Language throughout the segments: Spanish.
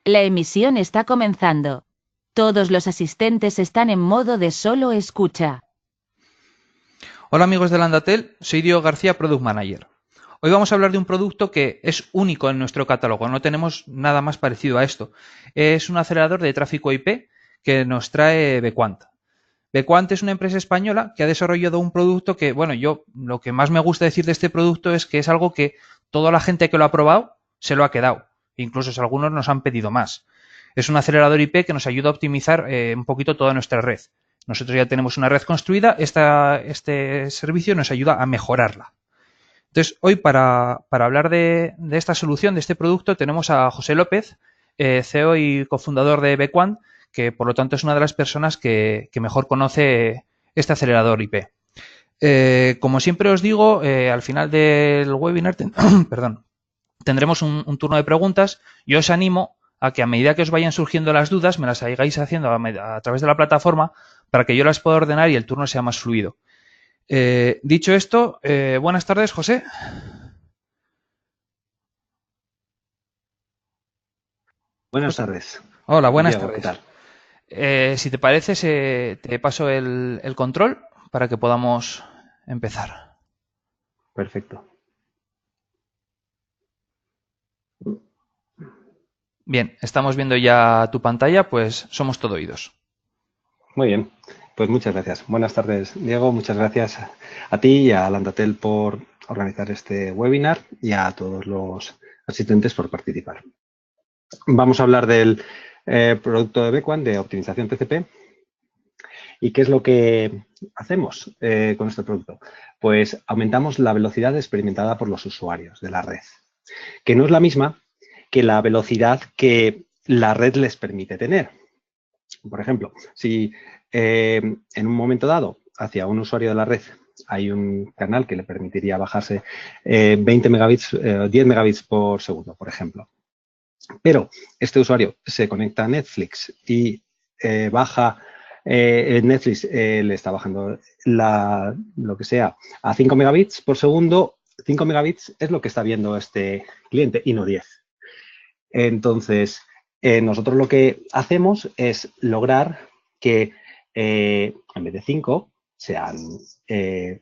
La emisión está comenzando. Todos los asistentes están en modo de solo escucha. Hola amigos de Landatel, soy Diego García, Product Manager. Hoy vamos a hablar de un producto que es único en nuestro catálogo, no tenemos nada más parecido a esto. Es un acelerador de tráfico IP que nos trae Bequant. Bequant es una empresa española que ha desarrollado un producto que, bueno, yo lo que más me gusta decir de este producto es que es algo que toda la gente que lo ha probado se lo ha quedado. Incluso algunos nos han pedido más. Es un acelerador IP que nos ayuda a optimizar un poquito toda nuestra red. Nosotros ya tenemos una red construida, este servicio nos ayuda a mejorarla. Entonces, hoy para hablar de esta solución, de este producto, tenemos a José López, CEO y cofundador de Bequant, que por lo tanto es una de las personas que mejor conoce este acelerador IP. Como siempre os digo, al final del webinar perdón, tendremos un turno de preguntas. Yo os animo a que a medida que os vayan surgiendo las dudas, me las hagáis haciendo a través de la plataforma para que yo las pueda ordenar y el turno sea más fluido. Dicho esto, buenas tardes, José. Buenas José. tardes. Hola, buenas Diego, ¿qué tardes. tal? Si te parece, te paso el control para que podamos empezar. Perfecto. Bien, estamos viendo ya tu pantalla, pues somos todo oídos. Muy bien, pues muchas gracias. Buenas tardes, Diego. Muchas gracias a ti y a Landatel por organizar este webinar y a todos los asistentes por participar. Vamos a hablar del producto de Bequant de optimización TCP. ¿Y qué es lo que hacemos con este producto? Pues aumentamos la velocidad experimentada por los usuarios de la red, que no es la misma que la velocidad que la red les permite tener. Por ejemplo, si en un momento dado hacia un usuario de la red hay un canal que le permitiría bajarse 20 megabits, 10 megabits por segundo, por ejemplo. Pero este usuario se conecta a Netflix y baja, Netflix le está bajando lo que sea a 5 megabits por segundo. 5 megabits es lo que está viendo este cliente y no 10. Entonces, nosotros lo que hacemos es lograr que en vez de 5 sean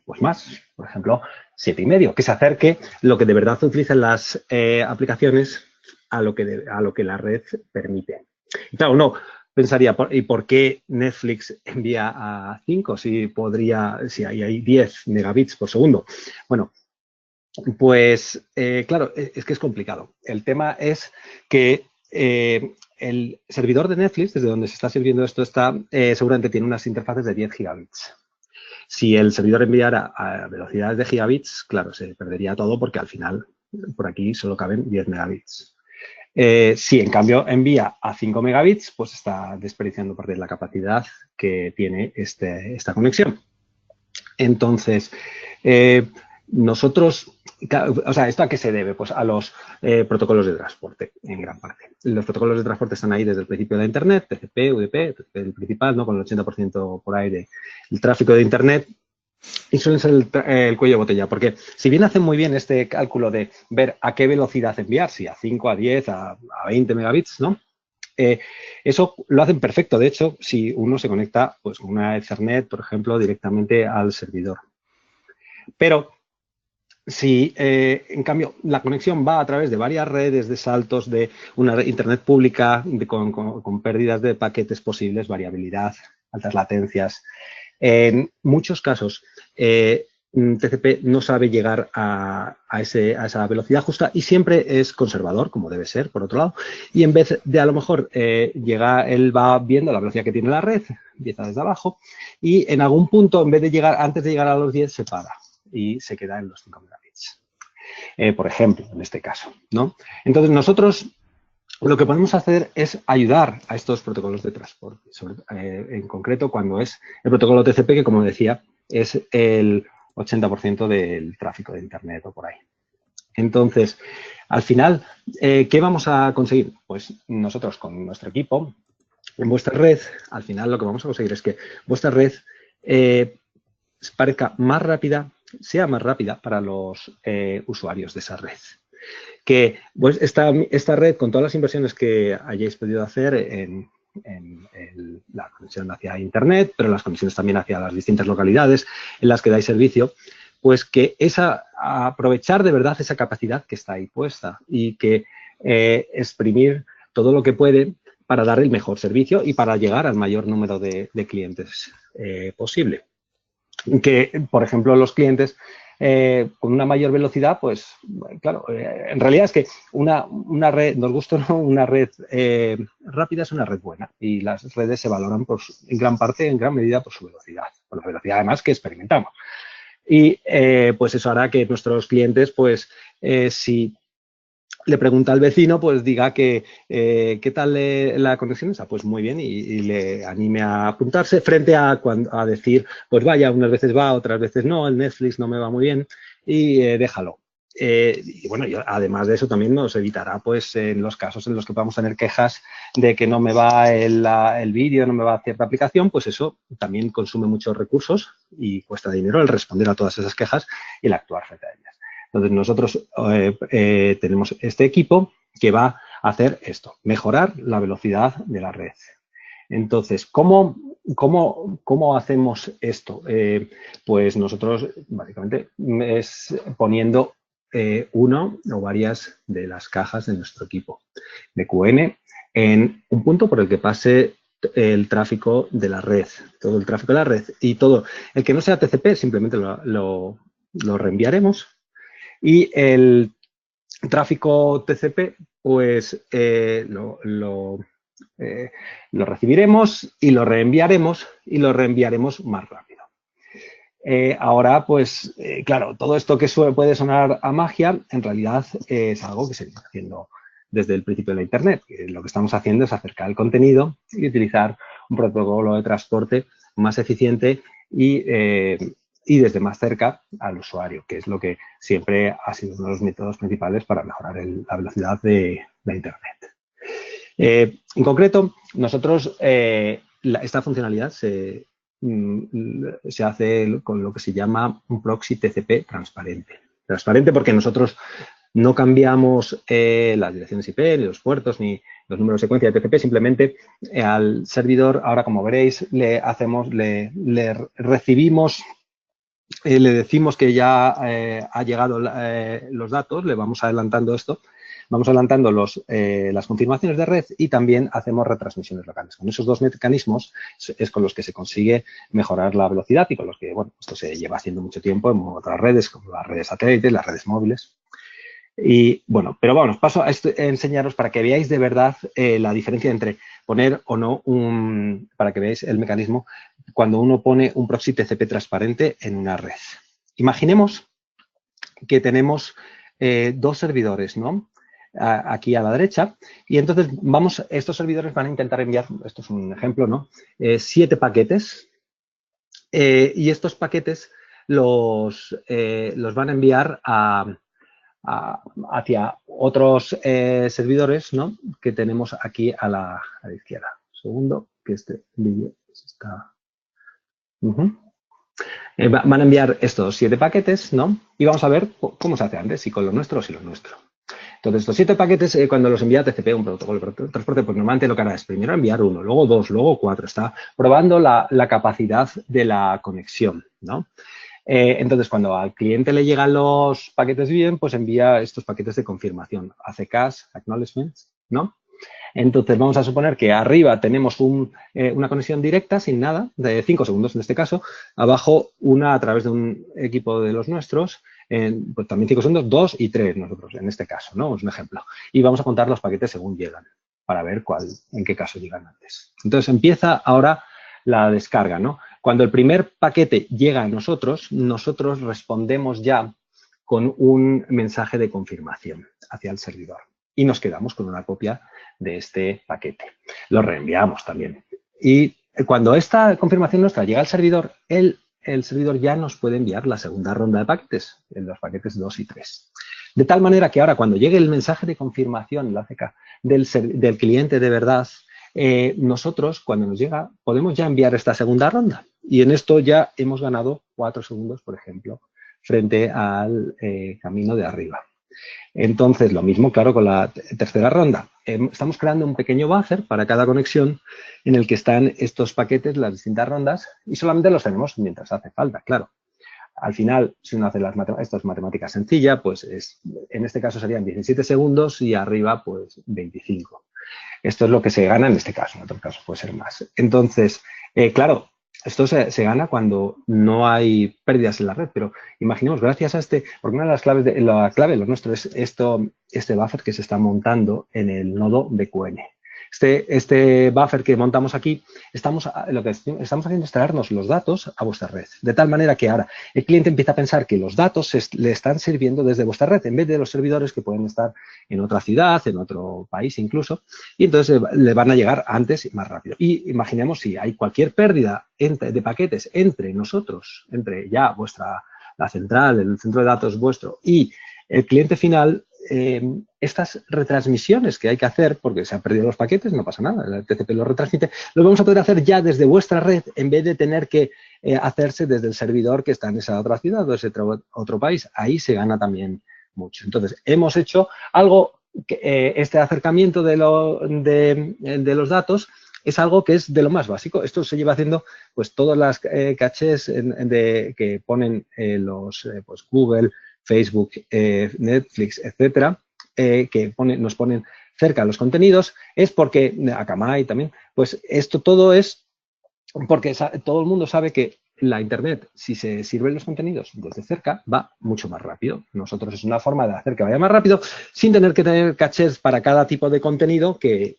pues más, por ejemplo, 7,5, que se acerque lo que de verdad utilizan las aplicaciones a lo que la red permite. Y claro, uno pensaría, ¿y por qué Netflix envía a 5 si hay 10 megabits por segundo? Bueno, pues claro, es que es complicado. El tema es que el servidor de Netflix, desde donde se está sirviendo esto, seguramente tiene unas interfaces de 10 gigabits. Si el servidor enviara a velocidades de gigabits, claro, se perdería todo porque al final por aquí solo caben 10 megabits. Si en cambio envía a 5 megabits, pues está desperdiciando parte de la capacidad que tiene esta conexión. Entonces, nosotros, o sea, ¿esto a qué se debe? Pues a los protocolos de transporte, en gran parte. Los protocolos de transporte están ahí desde el principio de la Internet, TCP, UDP, el principal, ¿no? Con el 80% por ahí del tráfico de Internet. Y suelen ser el cuello de botella, porque si bien hacen muy bien este cálculo de ver a qué velocidad enviar, si a 5, a 10, a 20 megabits, ¿no? Eso lo hacen perfecto, de hecho, si uno se conecta pues, con una Ethernet, por ejemplo, directamente al servidor. Pero si, en cambio, la conexión va a través de varias redes de saltos, de una Internet pública, con pérdidas de paquetes posibles, variabilidad, altas latencias, en muchos casos, TCP no sabe llegar a esa velocidad justa y siempre es conservador, como debe ser, por otro lado. Y en vez de, a lo mejor, él va viendo la velocidad que tiene la red, empieza desde abajo, y en algún punto, en vez de llegar, antes de llegar a los 10, se para y se queda en los 5 megabits. Por ejemplo, en este caso, ¿no? Entonces, nosotros lo que podemos hacer es ayudar a estos protocolos de transporte, en concreto cuando es el protocolo TCP, que como decía, es el 80% del tráfico de Internet o por ahí. Entonces, al final, ¿qué vamos a conseguir? Pues nosotros con nuestro equipo, en vuestra red, al final lo que vamos a conseguir es que vuestra red parezca más rápida, sea más rápida para los usuarios de esa red. Que pues, esta red, con todas las inversiones que hayáis podido hacer en la conexión hacia Internet, pero las conexiones también hacia las distintas localidades en las que dais servicio, pues que aprovechar de verdad esa capacidad que está ahí puesta y que exprimir todo lo que puede para dar el mejor servicio y para llegar al mayor número de clientes posible. Que, por ejemplo, los clientes con una mayor velocidad, pues, claro, en realidad es que una red, nos gusta, ¿no? Una red rápida es una red buena y las redes se valoran en gran parte, en gran medida, por su velocidad, por la velocidad además que experimentamos. Y pues eso hará que nuestros clientes, pues, si le pregunta al vecino, pues diga que qué tal la conexión esa, pues muy bien, y le anime a apuntarse frente a decir, pues vaya, unas veces va, otras veces no, el Netflix no me va muy bien y déjalo. Y bueno, además de eso también nos evitará, pues, en los casos en los que podamos tener quejas de que no me va el vídeo, no me va cierta aplicación, pues eso también consume muchos recursos y cuesta dinero el responder a todas esas quejas y el actuar frente a ellas. Entonces, nosotros tenemos este equipo que va a hacer esto, mejorar la velocidad de la red. Entonces, ¿cómo hacemos esto? Pues nosotros, básicamente, es poniendo uno o varias de las cajas de nuestro equipo de QN en un punto por el que pase el tráfico de la red, todo el tráfico de la red y todo. El que no sea TCP, simplemente lo reenviaremos. Y el tráfico TCP, pues lo recibiremos y lo reenviaremos más rápido. Ahora, pues, claro, todo esto que puede sonar a magia, en realidad es algo que se viene haciendo desde el principio de la Internet. Lo que estamos haciendo es acercar el contenido y utilizar un protocolo de transporte más eficiente y desde más cerca al usuario, que es lo que siempre ha sido uno de los métodos principales para mejorar la velocidad de la Internet. En concreto, nosotros esta funcionalidad se hace con lo que se llama un proxy TCP transparente. Transparente porque nosotros no cambiamos las direcciones IP, ni los puertos, ni los números de secuencia de TCP, simplemente al servidor, ahora como veréis, le recibimos, le decimos que ya ha llegado los datos, le vamos adelantando esto, vamos adelantando las confirmaciones de red y también hacemos retransmisiones locales. Con esos dos mecanismos es con los que se consigue mejorar la velocidad y con los que, bueno, esto se lleva haciendo mucho tiempo en otras redes, como las redes satélites, las redes móviles. Y bueno, pero vamos, paso a enseñaros para que veáis de verdad la diferencia entre poner o no para que veáis el mecanismo cuando uno pone un proxy TCP transparente en una red. Imaginemos que tenemos dos servidores, ¿no? Aquí a la derecha, y entonces estos servidores van a intentar enviar, esto es un ejemplo, ¿no? 7 paquetes, y estos paquetes los van a enviar hacia otros servidores, ¿no? Que tenemos aquí a la izquierda. Un segundo, que este vídeo está... van a enviar estos 7 paquetes, ¿no? Y vamos a ver cómo se hace antes, si con lo nuestro o sin lo nuestro. Entonces, estos 7 paquetes, cuando los envía TCP, un protocolo de transporte, pues normalmente lo que hará es primero enviar 1, luego 2, luego 4. Está probando la capacidad de la conexión, ¿no? Entonces, cuando al cliente le llegan los paquetes bien, pues envía estos paquetes de confirmación, ACKs, acknowledgements, ¿no? Entonces, vamos a suponer que arriba tenemos una conexión directa, sin nada, de 5 segundos en este caso, abajo una a través de un equipo de los nuestros, pues también 5 segundos, 2 y 3 nosotros, en este caso, ¿no? Es un ejemplo. Y vamos a contar los paquetes según llegan, para ver en qué caso llegan antes. Entonces, empieza ahora la descarga, ¿no? Cuando el primer paquete llega a nosotros respondemos ya con un mensaje de confirmación hacia el servidor y nos quedamos con una copia de este paquete. Lo reenviamos también. Y cuando esta confirmación nuestra llega al servidor, el servidor ya nos puede enviar la segunda ronda de paquetes, los paquetes 2 y 3. De tal manera que ahora cuando llegue el mensaje de confirmación, la ACK, del cliente de verdad, nosotros, cuando nos llega, podemos ya enviar esta segunda ronda. Y en esto ya hemos ganado 4 segundos, por ejemplo, frente al camino de arriba. Entonces, lo mismo, claro, con la tercera ronda. Estamos creando un pequeño buffer para cada conexión en el que están estos paquetes, las distintas rondas, y solamente los tenemos mientras hace falta, claro. Al final, si uno hace esto es matemática sencilla, pues en este caso serían 17 segundos y arriba, pues 25. Esto es lo que se gana en este caso, en otro caso puede ser más. Entonces, claro, esto se gana cuando no hay pérdidas en la red, pero imaginemos, gracias a porque una de las claves, la clave de lo nuestro es este buffer que se está montando en el nodo BQN. Este buffer que montamos aquí, lo que estamos haciendo es traernos los datos a vuestra red. De tal manera que ahora el cliente empieza a pensar que los datos le están sirviendo desde vuestra red, en vez de los servidores que pueden estar en otra ciudad, en otro país incluso, y entonces le van a llegar antes y más rápido. Y imaginemos si hay cualquier pérdida de paquetes entre nosotros, entre ya la central, el centro de datos vuestro y el cliente final, estas retransmisiones que hay que hacer, porque se han perdido los paquetes, no pasa nada, el TCP lo retransmite, lo vamos a poder hacer ya desde vuestra red en vez de tener que hacerse desde el servidor que está en esa otra ciudad o ese otro país. Ahí se gana también mucho. Entonces, hemos hecho algo, este acercamiento de los datos es algo que es de lo más básico. Esto se lleva haciendo pues todas las cachés que ponen pues Google, Facebook, Netflix, etcétera, que nos ponen cerca los contenidos, es porque, Akamai también, pues esto todo es porque todo el mundo sabe que la Internet, si se sirven los contenidos desde cerca, va mucho más rápido. Nosotros es una forma de hacer que vaya más rápido sin tener que tener cachés para cada tipo de contenido que,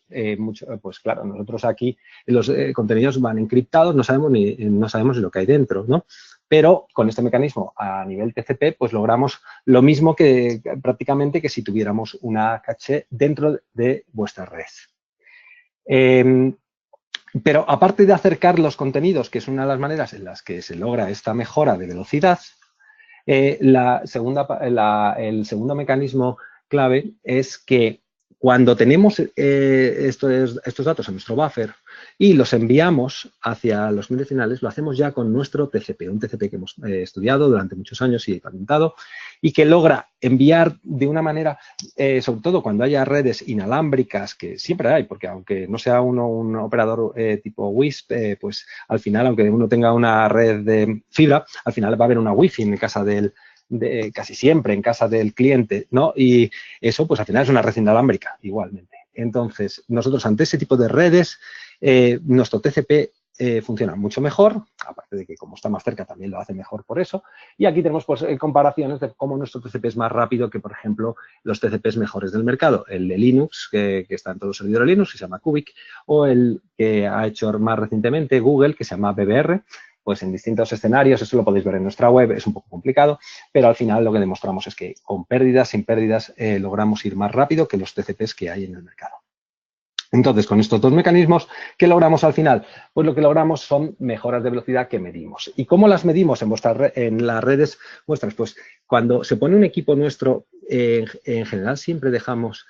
pues claro, nosotros aquí los contenidos van encriptados, no sabemos ni lo que hay dentro, ¿no? Pero con este mecanismo a nivel TCP, pues logramos lo mismo que prácticamente que si tuviéramos una caché dentro de vuestra red. Pero aparte de acercar los contenidos, que es una de las maneras en las que se logra esta mejora de velocidad, el segundo mecanismo clave es que cuando tenemos estos datos en nuestro buffer y los enviamos hacia los clientes finales, lo hacemos ya con nuestro TCP, un TCP que hemos estudiado durante muchos años y patentado, y que logra enviar de una manera, sobre todo cuando haya redes inalámbricas, que siempre hay, porque aunque no sea un operador tipo WISP, pues al final, aunque uno tenga una red de fibra, al final va a haber una wifi en casa casi siempre en casa del cliente, ¿no? Y eso, pues al final es una red inalámbrica, igualmente. Entonces, nosotros ante ese tipo de redes, nuestro TCP funciona mucho mejor, aparte de que como está más cerca también lo hace mejor por eso. Y aquí tenemos pues comparaciones de cómo nuestro TCP es más rápido que, por ejemplo, los TCPs mejores del mercado. El de Linux, que está en todos los servidores Linux, que se llama Cubic, o el que ha hecho más recientemente Google, que se llama BBR, pues en distintos escenarios, eso lo podéis ver en nuestra web, es un poco complicado, pero al final lo que demostramos es que con pérdidas, sin pérdidas, logramos ir más rápido que los TCPs que hay en el mercado. Entonces, con estos dos mecanismos, ¿qué logramos al final? Pues lo que logramos son mejoras de velocidad que medimos. ¿Y cómo las medimos en las redes vuestras? Pues cuando se pone un equipo nuestro, en general siempre dejamos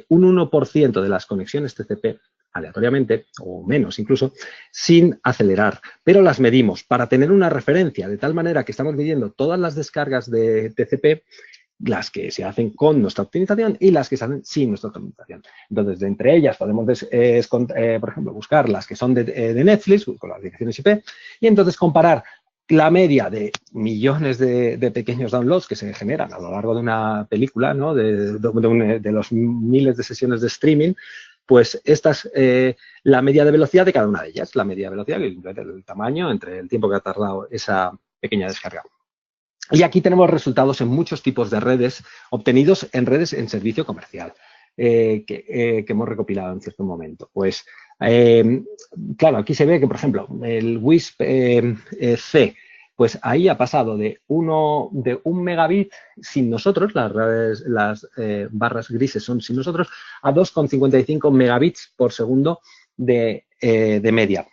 un 1% de las conexiones TCP aleatoriamente, o menos incluso, sin acelerar. Pero las medimos para tener una referencia, de tal manera que estamos midiendo todas las descargas de TCP, las que se hacen con nuestra optimización y las que se hacen sin nuestra optimización. Entonces, de entre ellas podemos, por ejemplo, buscar las que son de Netflix, con las direcciones IP, y entonces comparar la media de millones de pequeños downloads que se generan a lo largo de una película, ¿no? de los miles de sesiones de streaming, pues esta es la media de velocidad de cada una de ellas. La media de velocidad, el tamaño entre el tiempo que ha tardado esa pequeña descarga. Y aquí tenemos resultados en muchos tipos de redes, obtenidos en redes en servicio comercial, que hemos recopilado en cierto momento. Pues, claro, aquí se ve que, por ejemplo, el WISP-C, pues ahí ha pasado de 1 megabit sin nosotros, las barras grises son sin nosotros, a 2,55 megabits por segundo de media.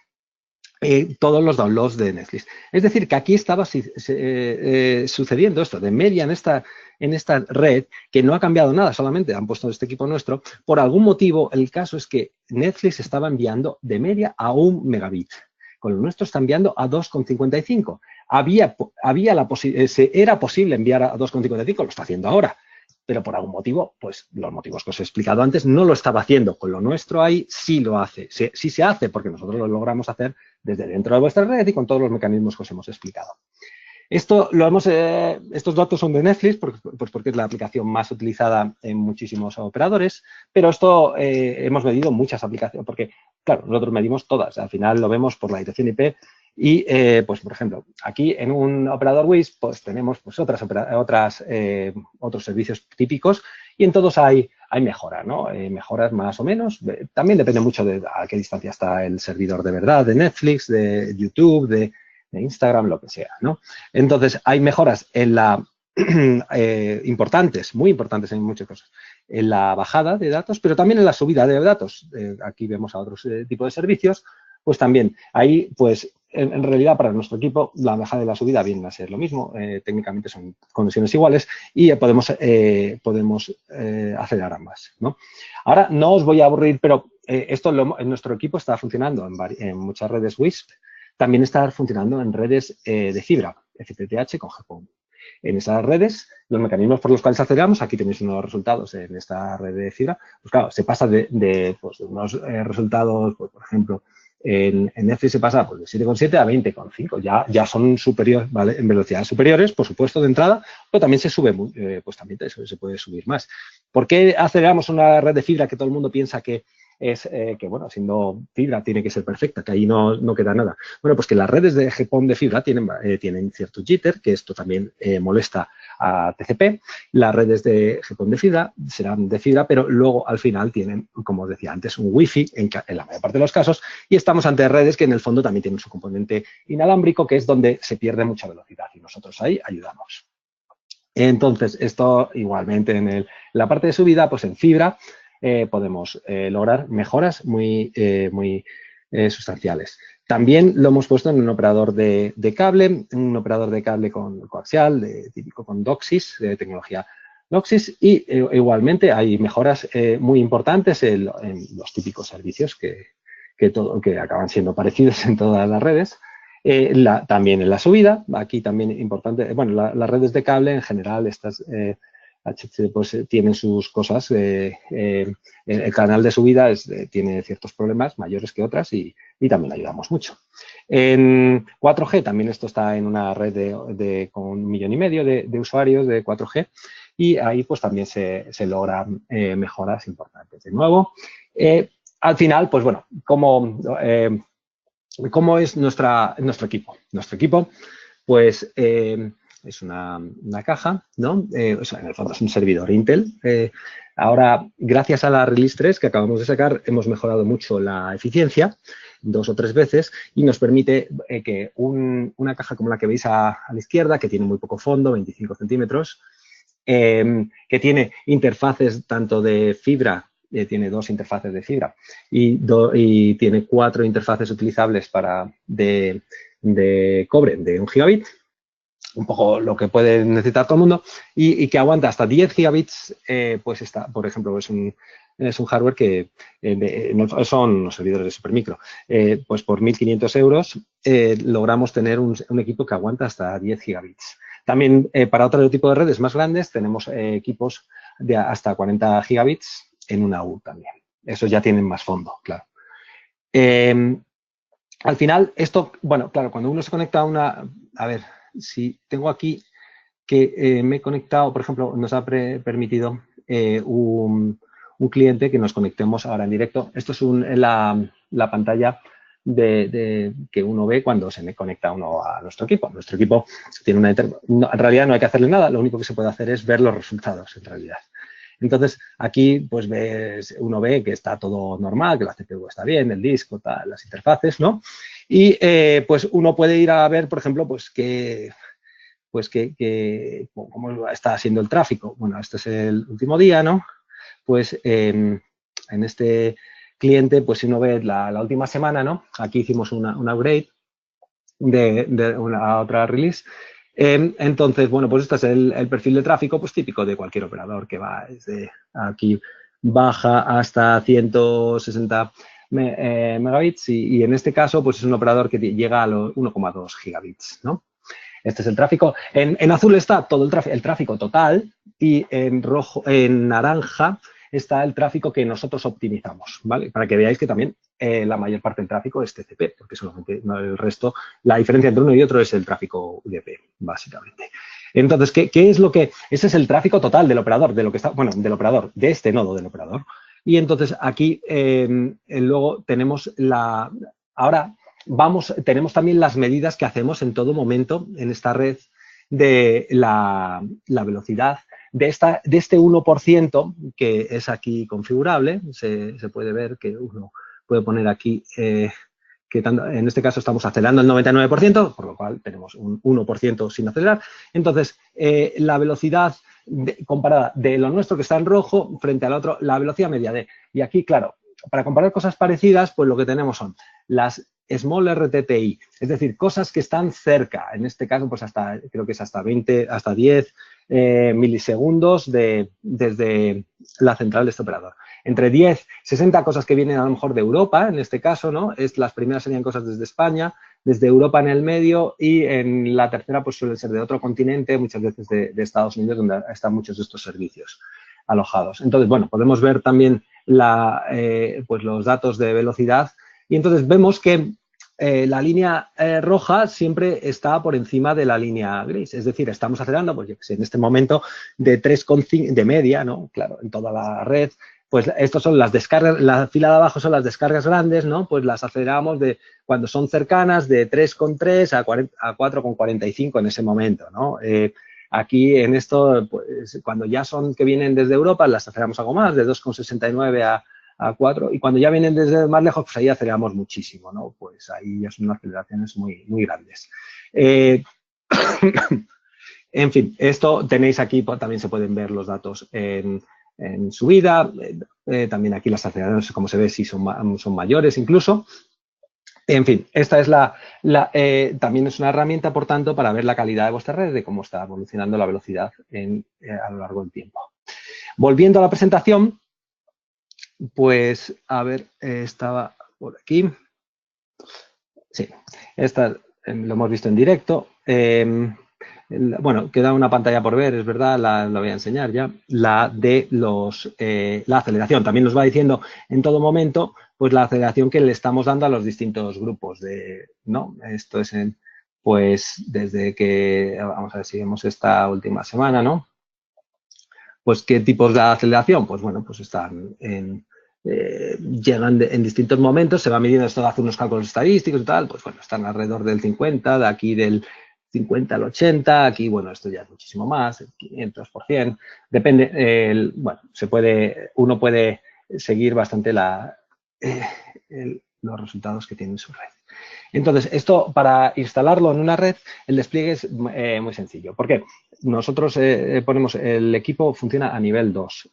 Todos los downloads de Netflix. Es decir, que aquí estaba sucediendo esto, de media en esta red, que no ha cambiado nada, solamente han puesto este equipo nuestro. Por algún motivo, el caso es que Netflix estaba enviando de media a 1 megabit. Con lo nuestro está enviando a 2,55. Era posible enviar a 2,55, lo está haciendo ahora. pero por algún motivo, pues los motivos que os he explicado antes, no lo estaba haciendo. Con lo nuestro ahí sí lo hace, sí se hace, porque nosotros lo logramos hacer desde dentro de vuestra red y con todos los mecanismos que os hemos explicado. Estos datos son de Netflix, porque es la aplicación más utilizada en muchísimos operadores, pero esto hemos medido muchas aplicaciones, porque, claro, nosotros medimos todas, al final lo vemos por la dirección IP y, pues, por ejemplo, aquí en un operador WISP, pues tenemos pues, otros servicios típicos y en todos hay mejoras, ¿no? Mejoras más o menos. También depende mucho de a qué distancia está el servidor de verdad, de Netflix, de YouTube, de Instagram, lo que sea, ¿no? Entonces, hay mejoras en la importantes, muy importantes en muchas cosas, en la bajada de datos, pero también en la subida de datos. Aquí vemos a otros tipos de servicios, pues también ahí, pues, en realidad para nuestro equipo la bajada y la subida vienen a ser lo mismo, técnicamente son conexiones iguales y podemos acelerar ambas, ¿no? Ahora no os voy a aburrir, pero esto en nuestro equipo está funcionando en muchas redes WISP. También está funcionando en redes de fibra, FTTH con GPON. En esas redes, los mecanismos por los cuales aceleramos, aquí tenéis unos resultados en esta red de fibra, pues claro, se pasa de unos resultados, pues, por ejemplo, en Netflix se pasa pues, de 7,7 a 20,5, ya son superiores, ¿vale? En velocidades superiores, por supuesto, de entrada, pero también se sube, pues también se puede subir más. ¿Por qué aceleramos una red de fibra que todo el mundo piensa que es que, bueno, siendo fibra tiene que ser perfecta, que ahí no queda nada? Bueno, pues que las redes de GPON de fibra tienen cierto jitter, que esto también molesta a TCP. Las redes de GPON de fibra serán de fibra, pero luego al final tienen, como os decía antes, un wifi en la mayor parte de los casos, y estamos ante redes que en el fondo también tienen su componente inalámbrico, que es donde se pierde mucha velocidad, y nosotros ahí ayudamos. Entonces, esto igualmente en la parte de subida, pues en fibra, podemos lograr mejoras muy sustanciales. También lo hemos puesto en un operador de cable, con coaxial, típico con DOCSIS, de tecnología DOCSIS, y igualmente hay mejoras muy importantes en los típicos servicios que acaban siendo parecidos en todas las redes. También en la subida, aquí también importante, bueno, las redes de cable en general, estas HC, pues tienen sus cosas. El canal de subida tiene ciertos problemas mayores que otras y también ayudamos mucho. En 4G también esto está en una red con 1,5 millones de usuarios de 4G y ahí pues también se logran mejoras importantes. De nuevo, al final, pues bueno, ¿cómo es nuestro equipo? Nuestro equipo, pues, es una caja, ¿no? O sea, en el fondo es un servidor Intel. Ahora, gracias a la Release 3 que acabamos de sacar, hemos mejorado mucho la eficiencia 2 o 3 veces y nos permite que una caja como la que veis a la izquierda, que tiene muy poco fondo, 25 centímetros, que tiene interfaces tanto de fibra, tiene 2 interfaces de fibra y tiene 4 interfaces utilizables de cobre de 1 gigabit, un poco lo que puede necesitar todo el mundo, y que aguanta hasta 10 gigabits, pues está, por ejemplo, es un hardware que son unos servidores de supermicro. Pues por 1.500 euros logramos tener un equipo que aguanta hasta 10 gigabits. También para otro tipo de redes más grandes tenemos equipos de hasta 40 gigabits en una U también. Esos ya tienen más fondo, claro. Al final, esto, bueno, claro, cuando uno se conecta a una... A ver, si tengo aquí que me he conectado, por ejemplo, nos ha permitido un cliente que nos conectemos ahora en directo. Esto es la pantalla que uno ve cuando se conecta uno a nuestro equipo. Nuestro equipo tiene en realidad no hay que hacerle nada, lo único que se puede hacer es ver los resultados en realidad. Entonces, aquí pues uno ve que está todo normal, que la CPU está bien, el disco, tal, las interfaces, ¿no? Y pues uno puede ir a ver, por ejemplo, cómo está siendo el tráfico. Bueno, este es el último día, ¿no? Pues en este cliente, pues si uno ve la última semana, ¿no? Aquí hicimos un upgrade de una otra release. Entonces, bueno, pues este es el perfil de tráfico pues típico de cualquier operador que va desde aquí baja hasta 160 megabits y en este caso pues es un operador que llega a los 1,2 gigabits, ¿no? Este es el tráfico. En azul está todo el tráfico total y en rojo, en naranja está el tráfico que nosotros optimizamos, ¿vale? Para que veáis que también la mayor parte del tráfico es TCP, porque solamente el resto, la diferencia entre uno y otro es el tráfico UDP, básicamente. Entonces, ¿qué es lo que...? Ese es el tráfico total del operador, de lo que está, bueno, del operador, de este nodo del operador. Y entonces aquí luego tenemos ahora tenemos también las medidas que hacemos en todo momento en esta red de la velocidad de este 1% que es aquí configurable. Se puede ver que uno puede poner aquí que en este caso estamos acelerando el 99%, por lo cual tenemos un 1% sin acelerar. Entonces, la velocidad comparada de lo nuestro que está en rojo frente al otro, la velocidad media de. Y aquí, claro, para comparar cosas parecidas, pues lo que tenemos son las Small RTTI, es decir, cosas que están cerca, en este caso, pues creo que es hasta 10 milisegundos desde la central de este operador. Entre 10, 60 cosas que vienen a lo mejor de Europa, en este caso, ¿no? Las primeras serían cosas desde España, desde Europa en el medio y en la tercera pues suelen ser de otro continente, muchas veces de Estados Unidos, donde están muchos de estos servicios alojados. Entonces, bueno, podemos ver también pues los datos de velocidad y entonces vemos que la línea roja siempre está por encima de la línea gris, es decir, estamos acelerando, pues yo que sé, en este momento de 3,5 de media, ¿no? Claro, en toda la red, pues estos son las descargas, la fila de abajo son las descargas grandes, ¿no? Pues las aceleramos cuando son cercanas de 3,3 a 4,45 en ese momento, ¿no? Aquí en esto, pues cuando ya son que vienen desde Europa, las aceleramos algo más, de 2,69 a 4, y cuando ya vienen desde más lejos, pues ahí aceleramos muchísimo, ¿no? Pues ahí ya son aceleraciones muy, muy grandes. En fin, esto tenéis aquí, también se pueden ver los datos en subida, también aquí las aceleraciones, como se ve, sí son mayores incluso. En fin, esta es también es una herramienta, por tanto, para ver la calidad de vuestra red, de cómo está evolucionando la velocidad a lo largo del tiempo. Volviendo a la presentación, pues, a ver, estaba por aquí. Sí, esta lo hemos visto en directo. Bueno, queda una pantalla por ver, es verdad, la voy a enseñar ya. La de la aceleración. También nos va diciendo en todo momento, pues, la aceleración que le estamos dando a los distintos grupos ¿no? Esto es pues, desde que, vamos a ver si vemos esta última semana, ¿no? Pues, ¿qué tipos de aceleración? Pues, bueno, pues están llegan en distintos momentos, se va midiendo esto, hace unos cálculos estadísticos y tal, pues, bueno, están alrededor del 50, de aquí del 50 al 80, aquí, bueno, esto ya es muchísimo más, el 500%, depende, bueno, uno puede seguir bastante los resultados que tiene su red. Entonces, esto para instalarlo en una red, el despliegue es muy sencillo. ¿Por qué? Nosotros ponemos, el equipo funciona a nivel 2,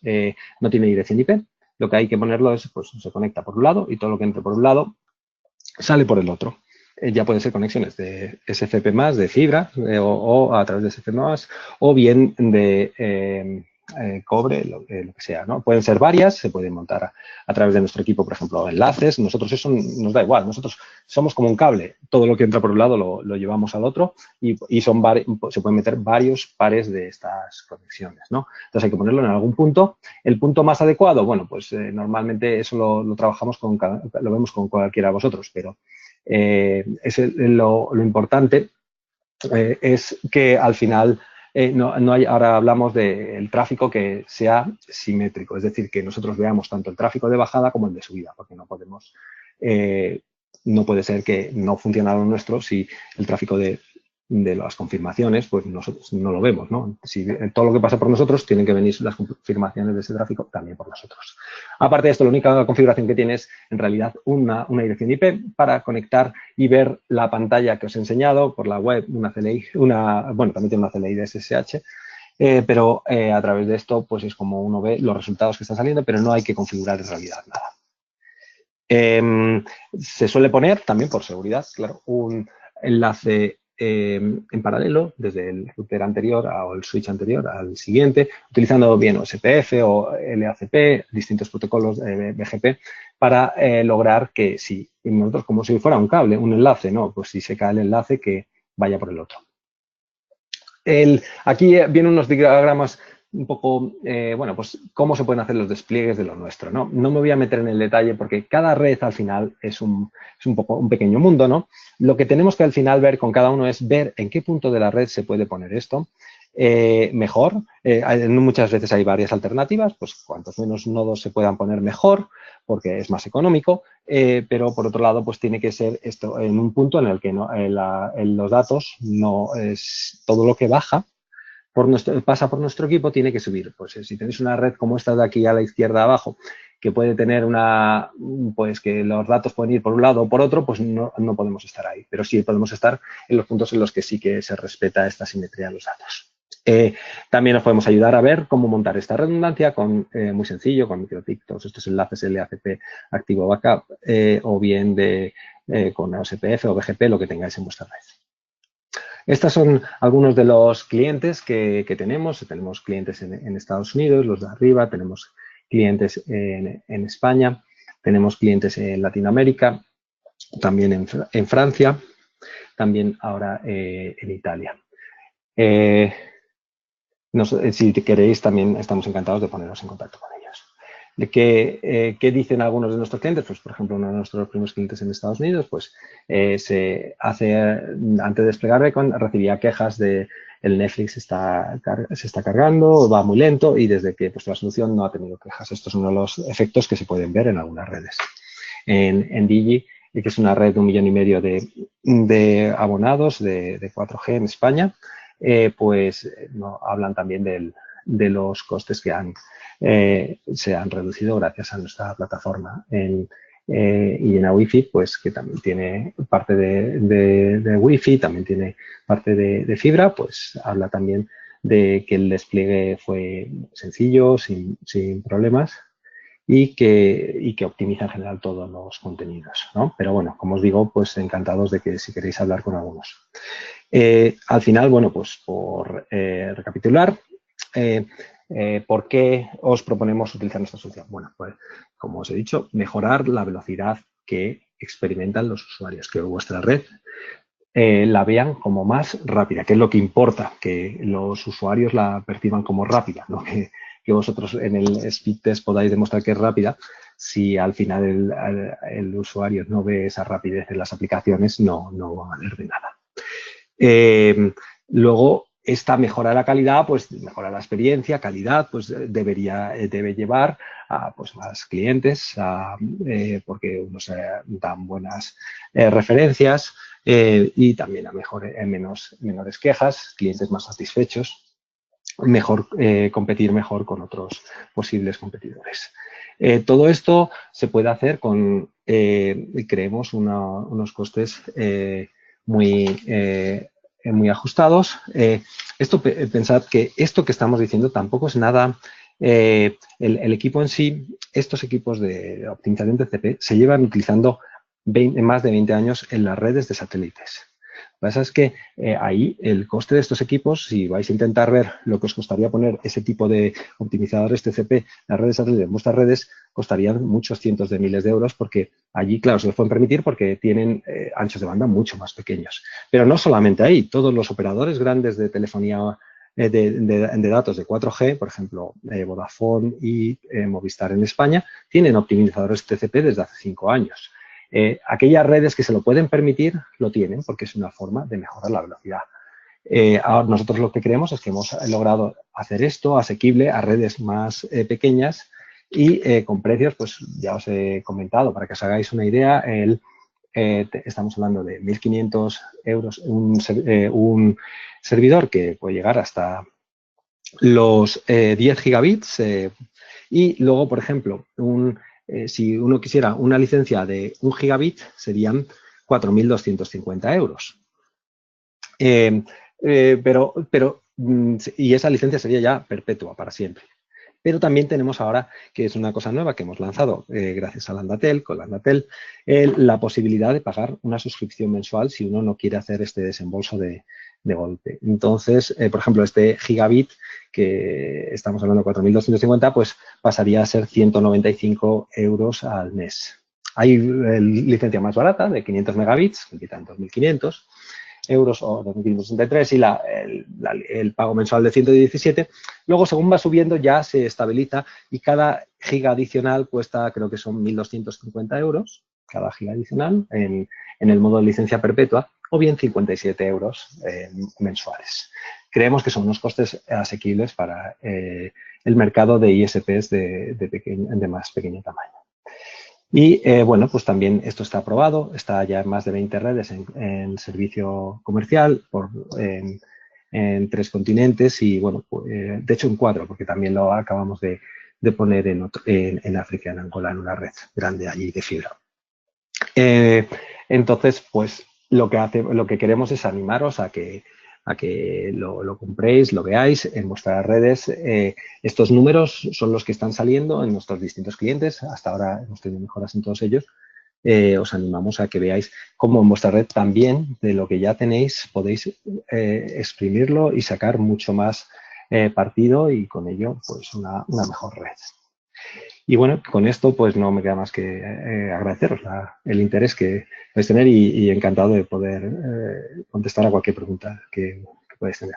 no tiene dirección IP, lo que hay que ponerlo es, pues se conecta por un lado y todo lo que entre por un lado sale por el otro. Ya pueden ser conexiones de SFP+, de fibra o a través de SFP+, o bien de cobre, lo que sea, ¿no? Pueden ser varias, se pueden montar a través de nuestro equipo, por ejemplo, enlaces. Nosotros eso nos da igual, nosotros somos como un cable. Todo lo que entra por un lado lo llevamos al otro y se pueden meter varios pares de estas conexiones, ¿no? Entonces hay que ponerlo en algún punto. El punto más adecuado, bueno, pues normalmente eso lo trabajamos lo vemos con cualquiera de vosotros, pero lo importante es que al final no hay, ahora hablamos del tráfico que sea simétrico, es decir, que nosotros veamos tanto el tráfico de bajada como el de subida, porque no puede ser que no funcione lo nuestro si el tráfico de las confirmaciones, pues nosotros no lo vemos, ¿no? Si todo lo que pasa por nosotros, tienen que venir las confirmaciones de ese tráfico también por nosotros. Aparte de esto, la única configuración que tiene es, en realidad, una dirección IP para conectar y ver la pantalla que os he enseñado por la web, una CLI, bueno, también tiene una CLI de SSH, pero a través de esto, pues es como uno ve los resultados que están saliendo, pero no hay que configurar en realidad nada. Se suele poner, también por seguridad, claro, un enlace en paralelo desde el router anterior o el switch anterior al siguiente, utilizando bien SPF o LACP, distintos protocolos de BGP, para lograr que si nosotros, como si fuera un cable, un enlace, ¿no? Pues si se cae el enlace, que vaya por el otro. Aquí vienen unos diagramas un poco, bueno, pues cómo se pueden hacer los despliegues de lo nuestro, ¿no? No me voy a meter en el detalle porque cada red al final es un pequeño mundo, ¿no? Lo que tenemos que al final ver con cada uno es ver en qué punto de la red se puede poner esto mejor. Muchas veces hay varias alternativas, pues cuantos menos nodos se puedan poner mejor porque es más económico, pero por otro lado pues tiene que ser esto en un punto en el que no, los datos no es todo lo que baja pasa por nuestro equipo, tiene que subir. Pues si tenéis una red como esta de aquí a la izquierda abajo, que puede tener pues que los datos pueden ir por un lado o por otro, pues no podemos estar ahí. Pero sí podemos estar en los puntos en los que sí que se respeta esta simetría en los datos. También nos podemos ayudar a ver cómo montar esta redundancia muy sencillo, con microtik, todos estos enlaces LACP, Activo Backup, o bien con OSPF o BGP, lo que tengáis en vuestra red. Estos son algunos de los clientes que tenemos. Tenemos clientes en Estados Unidos, los de arriba, tenemos clientes en España, tenemos clientes en Latinoamérica, también en Francia, también ahora en Italia. Si queréis, también estamos encantados de ponernos en contacto con ellos. ¿Qué dicen algunos de nuestros clientes? Pues, por ejemplo, uno de nuestros primeros clientes en Estados Unidos, pues, antes de desplegar Beacon, recibía quejas de el Netflix se está cargando, va muy lento y desde que pues, la solución no ha tenido quejas. Estos son uno de los efectos que se pueden ver en algunas redes. En Digi, que es una red de 1,5 millones de abonados de 4G en España, pues hablan también de los costes que se han reducido gracias a nuestra plataforma. Y en la Wi-Fi, pues que también tiene parte de Wi-Fi, también tiene parte de fibra, pues habla también de que el despliegue fue sencillo, sin problemas y que optimiza en general todos los contenidos, ¿no? Pero bueno, como os digo, pues encantados de que si queréis hablar con algunos. Al final, bueno, pues por recapitular, ¿por qué os proponemos utilizar nuestra solución? Bueno, pues como os he dicho, mejorar la velocidad que experimentan los usuarios, que vuestra red la vean como más rápida, que es lo que importa, que los usuarios la perciban como rápida, no que vosotros en el speed test podáis demostrar que es rápida. Si al final el usuario no ve esa rapidez en las aplicaciones, no va a valer de nada. Luego, esta mejora de la calidad, pues mejora la experiencia, calidad, pues debe llevar a pues, más clientes, porque unos dan buenas referencias y también a menores quejas, clientes más satisfechos, competir mejor con otros posibles competidores. Todo esto se puede hacer con, creemos, unos costes muy ajustados. Pensad que esto que estamos diciendo tampoco es nada. El equipo en sí, estos equipos de optimización TCP se llevan utilizando más de 20 años en las redes de satélites. Lo que pasa es que ahí el coste de estos equipos, si vais a intentar ver lo que os costaría poner ese tipo de optimizadores TCP en las redes satélites, en vuestras redes, costarían muchos cientos de miles de euros porque allí, claro, se los pueden permitir porque tienen anchos de banda mucho más pequeños. Pero no solamente ahí, todos los operadores grandes de telefonía de datos de 4G, por ejemplo, Vodafone y Movistar en España, tienen optimizadores TCP desde hace 5 años. Aquellas redes que se lo pueden permitir lo tienen porque es una forma de mejorar la velocidad. Ahora nosotros lo que creemos es que hemos logrado hacer esto asequible a redes más pequeñas y con precios, pues ya os he comentado, para que os hagáis una idea, estamos hablando de 1.500 euros un servidor que puede llegar hasta los 10 gigabits y luego, por ejemplo, si uno quisiera una licencia de 1 gigabit, serían 4.250 euros. Y esa licencia sería ya perpetua para siempre. Pero también tenemos ahora, que es una cosa nueva que hemos lanzado gracias a Landatel, con Landatel, la posibilidad de pagar una suscripción mensual si uno no quiere hacer este desembolso de golpe. Entonces, por ejemplo, este gigabit, que estamos hablando de 4.250, pues pasaría a ser 195 euros al mes. Hay licencia más barata de 500 megabits, que quitan 2.500. euros o 2.563 y el pago mensual de 117. Luego, según va subiendo, ya se estabiliza y cada giga adicional cuesta, creo que son 1.250 euros, cada giga adicional en el modo de licencia perpetua, o bien 57 euros mensuales. Creemos que son unos costes asequibles para el mercado de ISPs de más pequeño tamaño. Y bueno, pues también esto está aprobado, está ya en más de 20 redes en servicio comercial en 3 continentes y bueno, pues, de hecho en 4, porque también lo acabamos de poner en África, en Angola, en una red grande allí de fibra. Entonces, pues lo que queremos es animaros a que lo compréis, lo veáis en vuestras redes. Estos números son los que están saliendo en nuestros distintos clientes. Hasta ahora hemos tenido mejoras en todos ellos. Os animamos a que veáis cómo en vuestra red también de lo que ya tenéis podéis exprimirlo y sacar mucho más partido y con ello pues una mejor red. Y bueno, con esto pues no me queda más que agradeceros el interés que podéis tener y encantado de poder contestar a cualquier pregunta que podáis tener.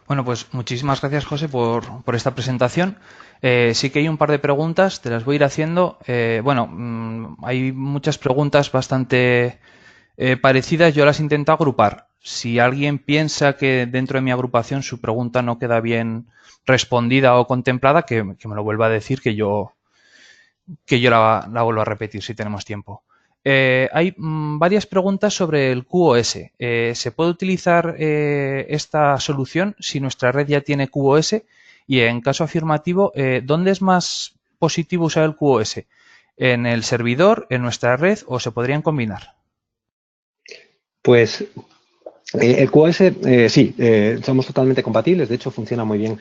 Bueno, pues muchísimas gracias, José, por esta presentación. Sí que hay un par de preguntas, te las voy a ir haciendo. Hay muchas preguntas bastante parecidas, yo las intento agrupar. Si alguien piensa que dentro de mi agrupación su pregunta no queda bien respondida o contemplada, que me lo vuelva a decir, que yo la vuelvo a repetir si tenemos tiempo. Hay varias preguntas sobre el QoS. ¿Se puede utilizar esta solución si nuestra red ya tiene QoS? Y en caso afirmativo, ¿dónde es más positivo usar el QoS? ¿En el servidor, en nuestra red o se podrían combinar? Pues el QoS, sí, somos totalmente compatibles. De hecho, funciona muy bien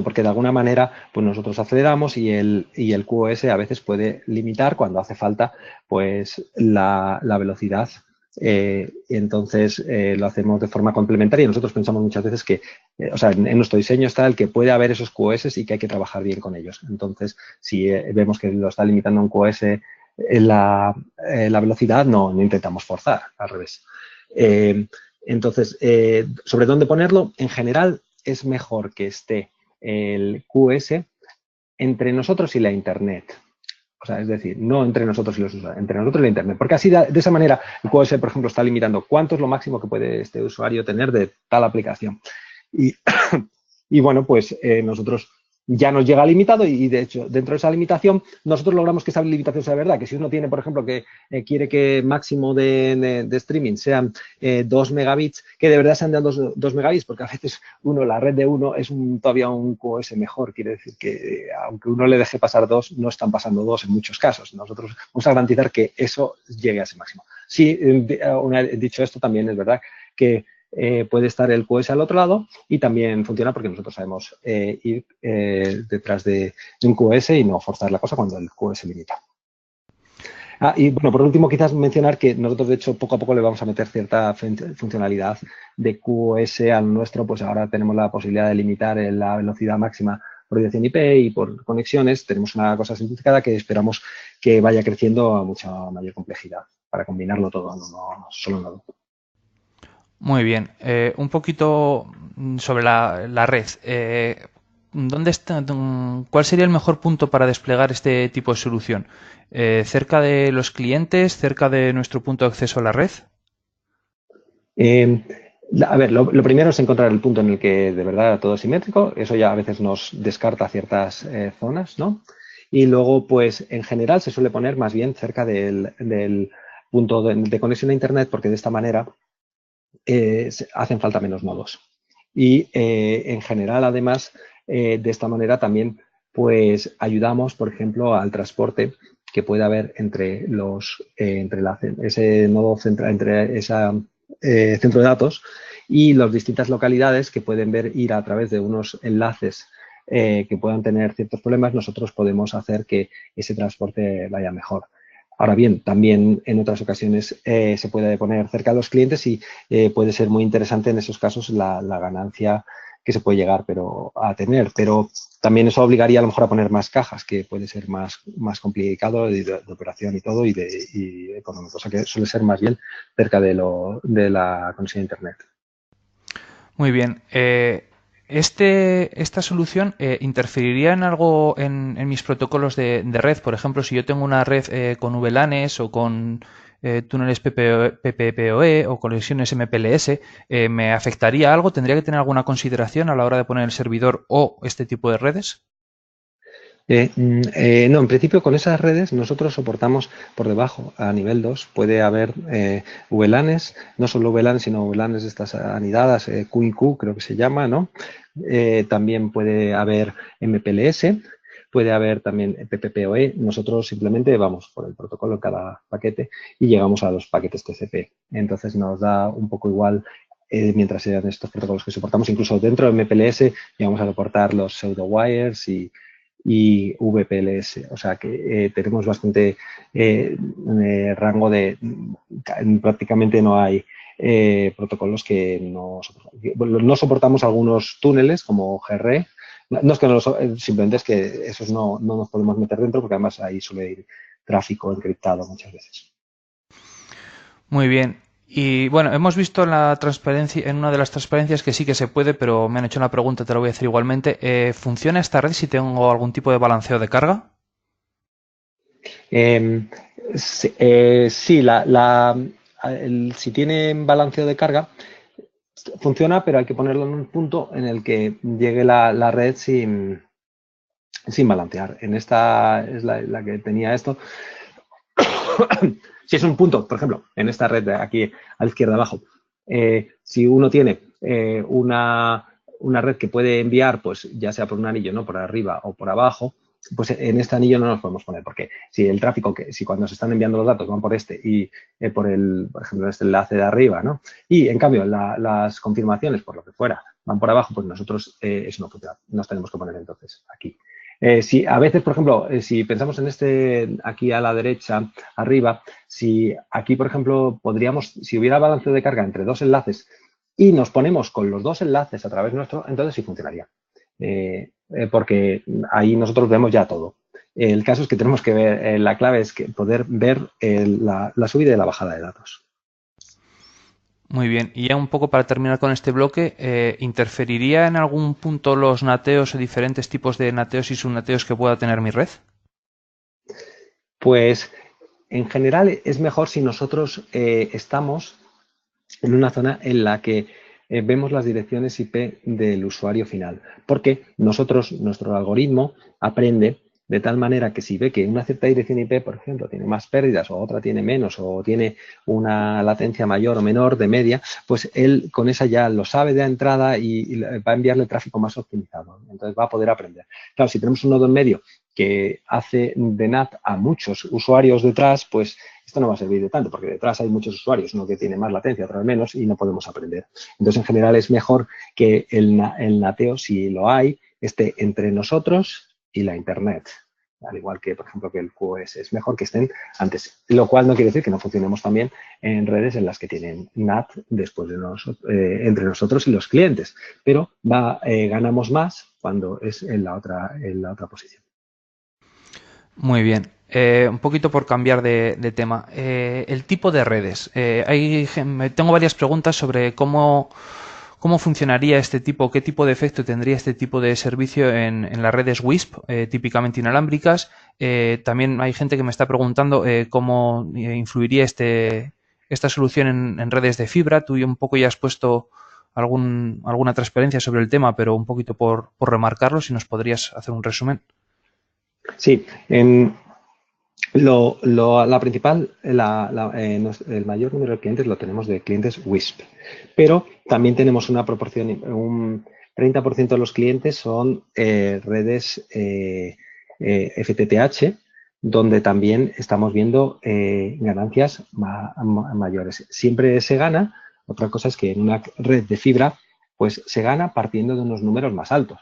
porque de alguna manera pues nosotros aceleramos y el QoS a veces puede limitar cuando hace falta pues la velocidad. Entonces, lo hacemos de forma complementaria. Nosotros pensamos muchas veces que, en nuestro diseño está el que puede haber esos QoS y que hay que trabajar bien con ellos. Entonces, si vemos que lo está limitando un QoS la velocidad, no intentamos forzar, al revés. Entonces, ¿sobre dónde ponerlo? En general, es mejor que esté el QoS entre nosotros y la Internet. O sea, es decir, no entre nosotros y los usuarios, entre nosotros y la Internet. Porque así, de esa manera, el QoS, por ejemplo, está limitando cuánto es lo máximo que puede este usuario tener de tal aplicación. Y bueno, pues nosotros ya nos llega limitado y, de hecho, dentro de esa limitación, nosotros logramos que esa limitación sea verdad. Que si uno tiene, por ejemplo, que quiere que máximo de streaming sean 2 megabits, que de verdad sean de 2 megabits, porque a veces la red de uno es todavía un QoS mejor. Quiere decir que aunque uno le deje pasar 2, no están pasando 2 en muchos casos. Nosotros vamos a garantizar que eso llegue a ese máximo. Sí, dicho esto, también es verdad que puede estar el QoS al otro lado y también funciona porque nosotros sabemos ir detrás de un QoS y no forzar la cosa cuando el QoS limita. Y bueno, por último, quizás mencionar que nosotros, de hecho, poco a poco le vamos a meter cierta funcionalidad de QoS al nuestro. Pues ahora tenemos la posibilidad de limitar la velocidad máxima por dirección IP y por conexiones. Tenemos una cosa simplificada que esperamos que vaya creciendo a mucha mayor complejidad para combinarlo todo, no solo un nodo. Muy bien. Un poquito sobre la red. ¿Cuál sería el mejor punto para desplegar este tipo de solución? ¿Cerca de los clientes? ¿Cerca de nuestro punto de acceso a la red? A ver, lo primero es encontrar el punto en el que de verdad todo es simétrico. Eso ya a veces nos descarta ciertas zonas, ¿no? Y luego, pues, en general se suele poner más bien cerca del punto de conexión a Internet, porque de esta manera hacen falta menos nodos. Y en general, además, de esta manera también pues ayudamos, por ejemplo, al transporte que puede haber entre ese nodo central, entre ese centro de datos y las distintas localidades que pueden ir a través de unos enlaces que puedan tener ciertos problemas. Nosotros podemos hacer que ese transporte vaya mejor. Ahora bien, también en otras ocasiones se puede poner cerca de los clientes y puede ser muy interesante en esos casos la ganancia que se puede llegar a tener, pero también eso obligaría a lo mejor a poner más cajas, que puede ser más complicado de operación y todo y económico, o sea que suele ser más bien cerca de la conexión a Internet. Muy bien. Esta solución interferiría en algo en mis protocolos de red. Por ejemplo, si yo tengo una red con VLANs o con túneles PPPoE o conexiones MPLS, ¿me afectaría algo? ¿Tendría que tener alguna consideración a la hora de poner el servidor o este tipo de redes? No, en principio con esas redes nosotros soportamos por debajo, a nivel 2, puede haber VLANs, no solo VLANs, sino VLANs de estas anidadas, QIQ creo que se llama, ¿no? También puede haber MPLS, puede haber también PPPoE. Nosotros simplemente vamos por el protocolo en cada paquete y llegamos a los paquetes TCP. Entonces nos da un poco igual mientras sean estos protocolos que soportamos. Incluso dentro de MPLS llegamos a soportar los pseudo-wires y VPLS, o sea que tenemos bastante rango de, prácticamente no hay protocolos que no soportamos algunos túneles como GRE, no es que no simplemente es que esos no nos podemos meter dentro porque además ahí suele ir tráfico encriptado muchas veces. Muy bien. Y bueno, hemos visto en la transparencia, en una de las transparencias que sí que se puede, pero me han hecho una pregunta, te la voy a hacer igualmente. ¿Funciona esta red si tengo algún tipo de balanceo de carga? Sí, si tienen balanceo de carga, funciona, pero hay que ponerlo en un punto en el que llegue la red sin balancear. En esta es la que tenía esto. Si es un punto, por ejemplo, en esta red de aquí a la izquierda abajo, si uno tiene una red que puede enviar, pues ya sea por un anillo, no por arriba o por abajo, pues en este anillo no nos podemos poner, porque si el tráfico, si cuando se están enviando los datos van por este y por ejemplo, este enlace de arriba, ¿no? Y en cambio las confirmaciones, por lo que fuera, van por abajo, pues nosotros eso no funciona, nos tenemos que poner entonces aquí. Si a veces, por ejemplo, si pensamos en este aquí a la derecha, arriba, si aquí, por ejemplo, si hubiera balanceo de carga entre dos enlaces y nos ponemos con los dos enlaces a través nuestro, entonces sí funcionaría. Porque ahí nosotros vemos ya todo. El caso es que tenemos que ver, la clave es que poder ver la subida y la bajada de datos. Muy bien. Y ya un poco para terminar con este bloque, ¿interferiría en algún punto los nateos o diferentes tipos de nateos y subnateos que pueda tener mi red? Pues en general es mejor si nosotros estamos en una zona en la que vemos las direcciones IP del usuario final, porque nuestro algoritmo aprende de tal manera que si ve que una cierta dirección IP, por ejemplo, tiene más pérdidas o otra tiene menos o tiene una latencia mayor o menor de media, pues él con esa ya lo sabe de entrada y va a enviarle tráfico más optimizado. Entonces va a poder aprender. Claro, si tenemos un nodo en medio que hace de NAT a muchos usuarios detrás, pues esto no va a servir de tanto, porque detrás hay muchos usuarios, uno que tiene más latencia, otro menos, y no podemos aprender. Entonces, en general, es mejor que el nateo, si lo hay, esté entre nosotros y la Internet. Al igual que, por ejemplo, que el QoS. Es mejor que estén antes. Lo cual no quiere decir que no funcionemos también en redes en las que tienen NAT después de entre nosotros y los clientes. Pero ganamos más cuando es en la otra posición. Muy bien. Un poquito por cambiar de tema. El tipo de redes. Tengo varias preguntas sobre cómo funcionaría este tipo, qué tipo de efecto tendría este tipo de servicio en las redes WISP, típicamente inalámbricas. También hay gente que me está preguntando cómo influiría esta solución en redes de fibra. Tú un poco ya has puesto alguna transparencia sobre el tema, pero un poquito por remarcarlo, si nos podrías hacer un resumen. Sí, la principal, el mayor número de clientes lo tenemos de clientes WISP, pero también tenemos una proporción, un 30% de los clientes son redes FTTH, donde también estamos viendo ganancias mayores. Siempre se gana, otra cosa es que en una red de fibra, pues se gana partiendo de unos números más altos.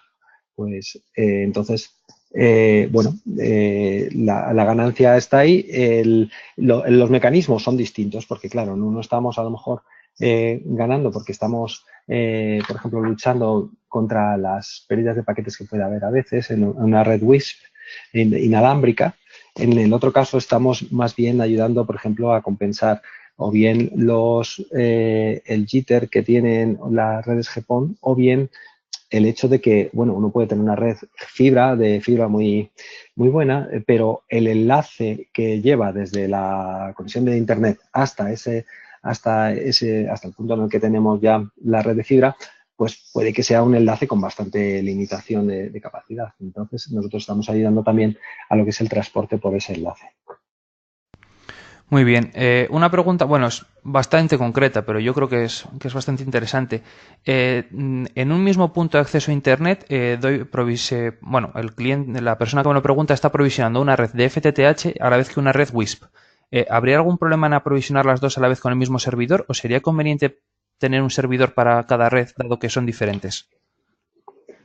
Pues entonces, la ganancia está ahí. Los mecanismos son distintos porque, claro, en uno estamos a lo mejor ganando porque estamos, por ejemplo, luchando contra las pérdidas de paquetes que puede haber a veces en una red WISP inalámbrica. En el otro caso estamos más bien ayudando, por ejemplo, a compensar o bien el jitter que tienen las redes GPON o bien el hecho de que, bueno, uno puede tener una red de fibra muy, muy buena, pero el enlace que lleva desde la conexión de Internet hasta el punto en el que tenemos ya la red de fibra, pues puede que sea un enlace con bastante limitación de capacidad. Entonces, nosotros estamos ayudando también a lo que es el transporte por ese enlace. Muy bien. Una pregunta, bueno, es bastante concreta, pero yo creo que es bastante interesante. En un mismo punto de acceso a Internet, el cliente, la persona que me lo pregunta está provisionando una red de FTTH a la vez que una red WISP. ¿Habría algún problema en aprovisionar las dos a la vez con el mismo servidor o sería conveniente tener un servidor para cada red, dado que son diferentes?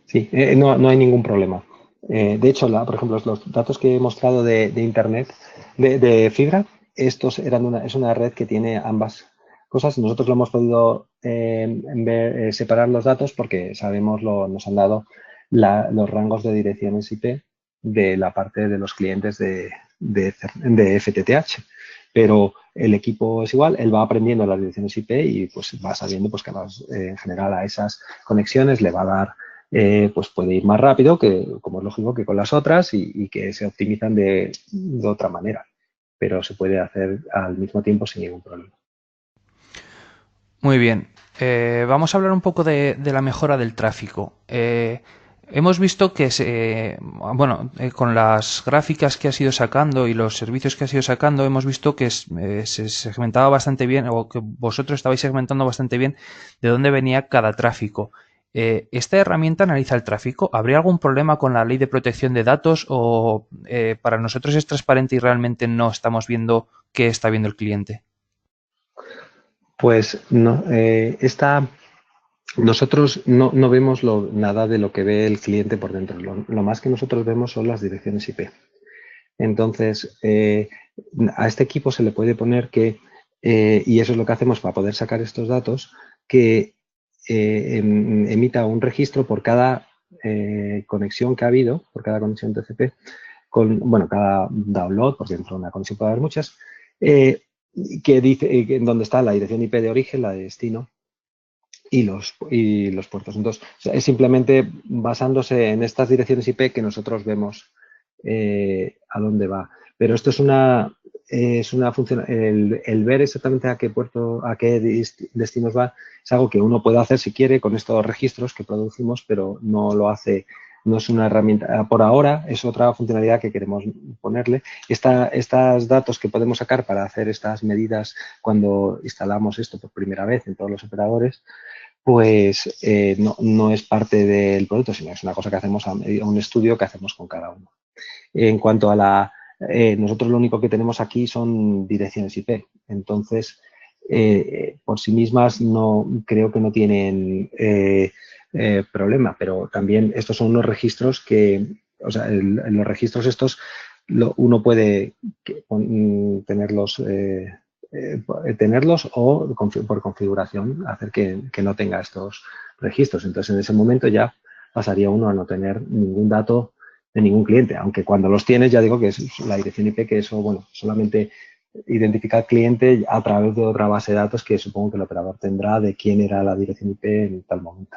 Sí, no hay ningún problema. De hecho, por ejemplo, los datos que he mostrado de Internet, de fibra, es una red que tiene ambas cosas. Nosotros lo hemos podido separar los datos porque nos han dado los rangos de direcciones IP de la parte de los clientes de FTTH. Pero el equipo es igual, él va aprendiendo las direcciones IP y pues va sabiendo pues, que en general a esas conexiones le va a dar pues puede ir más rápido, como es lógico, que con las otras y que se optimizan de otra manera, pero se puede hacer al mismo tiempo sin ningún problema. Muy bien. Vamos a hablar un poco de la mejora del tráfico. Hemos visto que con las gráficas que has ido sacando y los servicios que has ido sacando, hemos visto que se segmentaba bastante bien o que vosotros estabais segmentando bastante bien de dónde venía cada tráfico. ¿Esta herramienta analiza el tráfico? ¿Habría algún problema con la ley de protección de datos o para nosotros es transparente y realmente no estamos viendo qué está viendo el cliente? Pues no, nosotros no vemos nada de lo que ve el cliente por dentro. Lo más que nosotros vemos son las direcciones IP. Entonces, a este equipo se le puede poner y eso es lo que hacemos para poder sacar estos datos, que emita un registro por cada conexión que ha habido, por cada conexión TCP, cada download, porque dentro de una conexión puede haber muchas, que dice en dónde está la dirección IP de origen, la de destino y los puertos. Entonces, es simplemente basándose en estas direcciones IP que nosotros vemos a dónde va. Pero esto es una función, el ver exactamente a qué puerto, a qué destinos va, es algo que uno puede hacer si quiere con estos registros que producimos, pero no lo hace, no es una herramienta. Por ahora es otra funcionalidad que queremos ponerle. Estos datos que podemos sacar para hacer estas medidas cuando instalamos esto por primera vez en todos los operadores, pues no es parte del producto, sino es una cosa que hacemos un estudio que hacemos con cada uno. En cuanto a nosotros lo único que tenemos aquí son direcciones IP. Entonces, por sí mismas creo que no tienen problema, pero también estos son unos registros los registros estos uno puede tenerlos o por configuración hacer que no tenga estos registros. Entonces, en ese momento ya pasaría uno a no tener ningún dato de ningún cliente, aunque cuando los tienes ya digo que es la dirección IP, que eso, solamente identifica al cliente a través de otra base de datos que supongo que el operador tendrá de quién era la dirección IP en tal momento.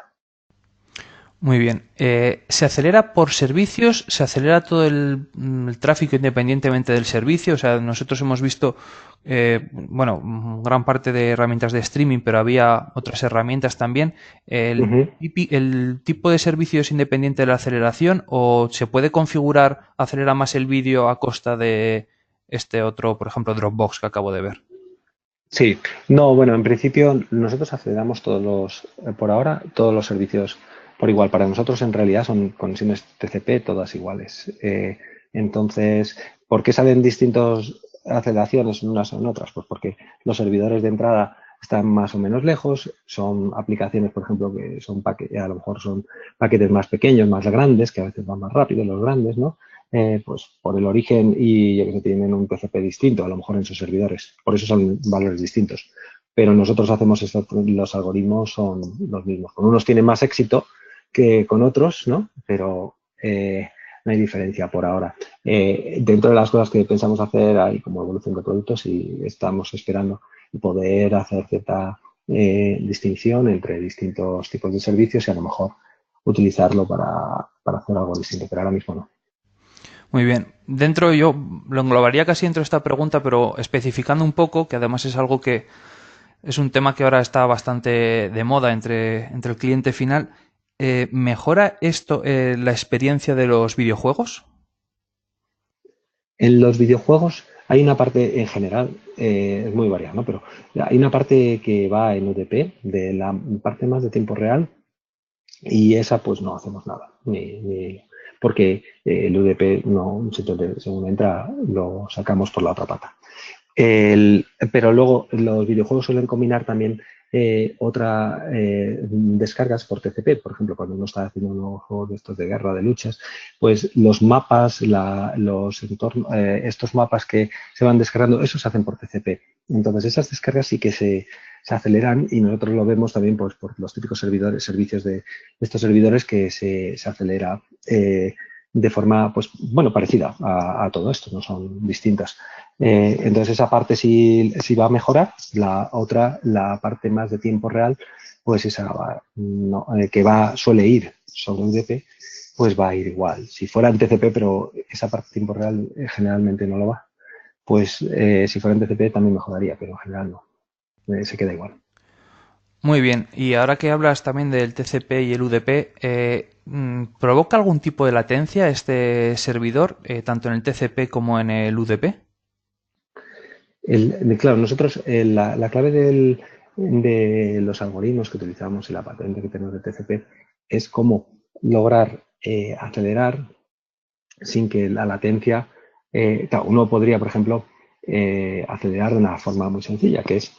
Muy bien. ¿Se acelera por servicios? ¿Se acelera todo el tráfico independientemente del servicio? O sea, nosotros hemos visto, gran parte de herramientas de streaming, pero había otras herramientas también. ¿El tipo de servicio es independiente de la aceleración o se puede configurar acelera más el vídeo a costa de este otro, por ejemplo, Dropbox que acabo de ver? Sí. No, en principio nosotros aceleramos por ahora, todos los servicios por igual. Para nosotros en realidad son conexiones TCP todas iguales. Entonces, ¿por qué salen distintas aceleraciones unas o en otras? Pues porque los servidores de entrada están más o menos lejos, son aplicaciones, por ejemplo, que a lo mejor son paquetes más pequeños, más grandes, que a veces van más rápido los grandes, ¿no? Pues por el origen y que tienen un TCP distinto, a lo mejor en sus servidores. Por eso son valores distintos. pero nosotros hacemos esto, los algoritmos son los mismos. Con unos tienen más éxito que con otros, ¿no? Pero no hay diferencia por ahora. Dentro de las cosas que pensamos hacer hay como evolución de productos y estamos esperando poder hacer cierta distinción entre distintos tipos de servicios y a lo mejor utilizarlo para hacer algo distinto, pero ahora mismo no. Muy bien. Dentro yo lo englobaría casi dentro de esta pregunta, pero especificando un poco, que además es algo que es un tema que ahora está bastante de moda entre el cliente final. ¿Mejora esto la experiencia de los videojuegos? En los videojuegos hay una parte en general, es muy variada, ¿no? Pero hay una parte que va en UDP, de la parte más de tiempo real, y esa pues no hacemos nada, porque el UDP no, según entra, lo sacamos por la otra pata. Pero luego los videojuegos suelen combinar también descargas por TCP. Por ejemplo, cuando uno está haciendo unos juegos de estos de guerra, de luchas, pues los mapas, los entornos, estos mapas que se van descargando, esos se hacen por TCP. Entonces, esas descargas sí que se aceleran y nosotros lo vemos también pues, por los típicos servicios de estos servidores que se acelera de forma, pues, bueno, parecida a todo esto, no son distintas. Entonces esa parte sí va a mejorar, la otra, la parte más de tiempo real, pues esa no, suele ir sobre UDP, pues va a ir igual. Si fuera en TCP, pero esa parte de tiempo real generalmente no lo va, pues si fuera en TCP también mejoraría, pero en general no, se queda igual. Muy bien. Y ahora que hablas también del TCP y el UDP, ¿provoca algún tipo de latencia este servidor, tanto en el TCP como en el UDP? Claro, nosotros la clave de los algoritmos que utilizamos y la patente que tenemos de TCP es cómo lograr acelerar sin que la latencia, claro, uno podría, por ejemplo, acelerar de una forma muy sencilla, que es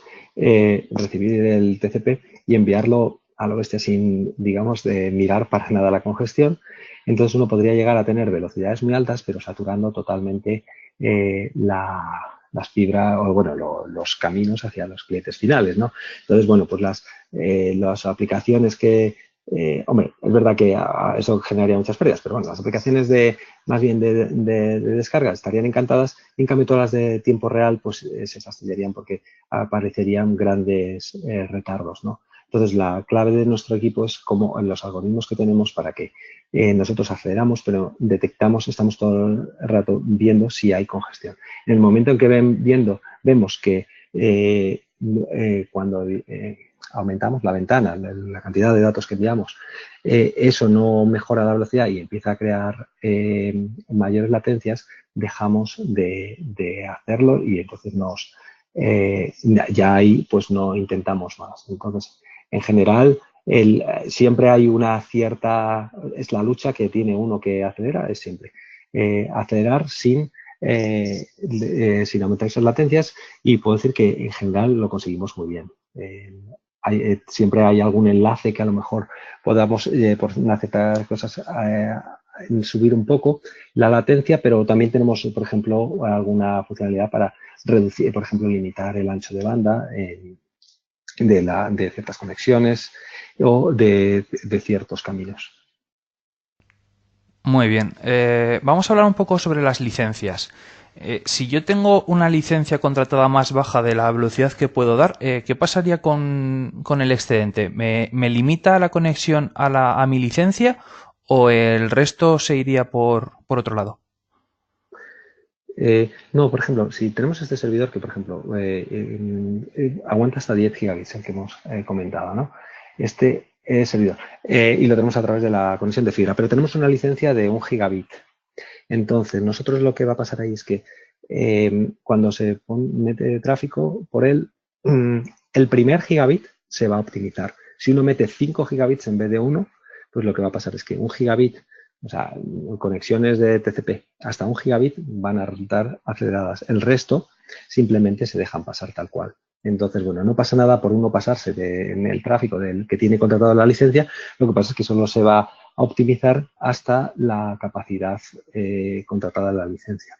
recibir el TCP y enviarlo a lo bestia sin, digamos, de mirar para nada la congestión. Entonces uno podría llegar a tener velocidades muy altas, pero saturando totalmente las fibras o bueno, los caminos hacia los clientes finales, ¿no? Entonces, bueno, pues las aplicaciones hombre, es verdad que eso generaría muchas pérdidas, pero bueno, las aplicaciones más bien de descarga estarían encantadas, y en cambio todas las de tiempo real pues se fastidiarían porque aparecerían grandes retardos, ¿no? Entonces la clave de nuestro equipo es como en los algoritmos que tenemos para que nosotros aceleramos, pero detectamos, estamos todo el rato viendo si hay congestión. En el momento en que vemos que cuando aumentamos la ventana, la cantidad de datos que enviamos, eso no mejora la velocidad y empieza a crear mayores latencias, dejamos de hacerlo y entonces ya ahí pues no intentamos más. Entonces, en general, siempre hay una cierta, es la lucha que tiene uno que acelera, es siempre acelerar sin aumentar esas latencias y puedo decir que en general lo conseguimos muy bien. Siempre hay algún enlace que a lo mejor podamos, por una ciertas cosas, subir un poco la latencia, pero también tenemos, por ejemplo, alguna funcionalidad para reducir, por ejemplo, limitar el ancho de banda de ciertas conexiones o de ciertos caminos. Muy bien. Vamos a hablar un poco sobre las licencias. Si yo tengo una licencia contratada más baja de la velocidad que puedo dar, ¿qué pasaría con el excedente? ¿Me limita la conexión a mi licencia o el resto se iría por otro lado? No, por ejemplo, si tenemos este servidor que, por ejemplo, aguanta hasta 10 gigabits, el que hemos comentado, ¿no? Este servidor. Y lo tenemos a través de la conexión de fibra, pero tenemos una licencia de 1 gigabit. Entonces, nosotros lo que va a pasar ahí es que cuando se mete tráfico por él, el primer gigabit se va a optimizar. Si uno mete 5 gigabits en vez de 1, pues lo que va a pasar es que 1 gigabit, o sea, conexiones de TCP hasta 1 gigabit van a resultar aceleradas. El resto simplemente se dejan pasar tal cual. Entonces, bueno, no pasa nada por uno pasarse en el tráfico del que tiene contratado la licencia, lo que pasa es que solo se va a optimizar hasta la capacidad contratada en la licencia.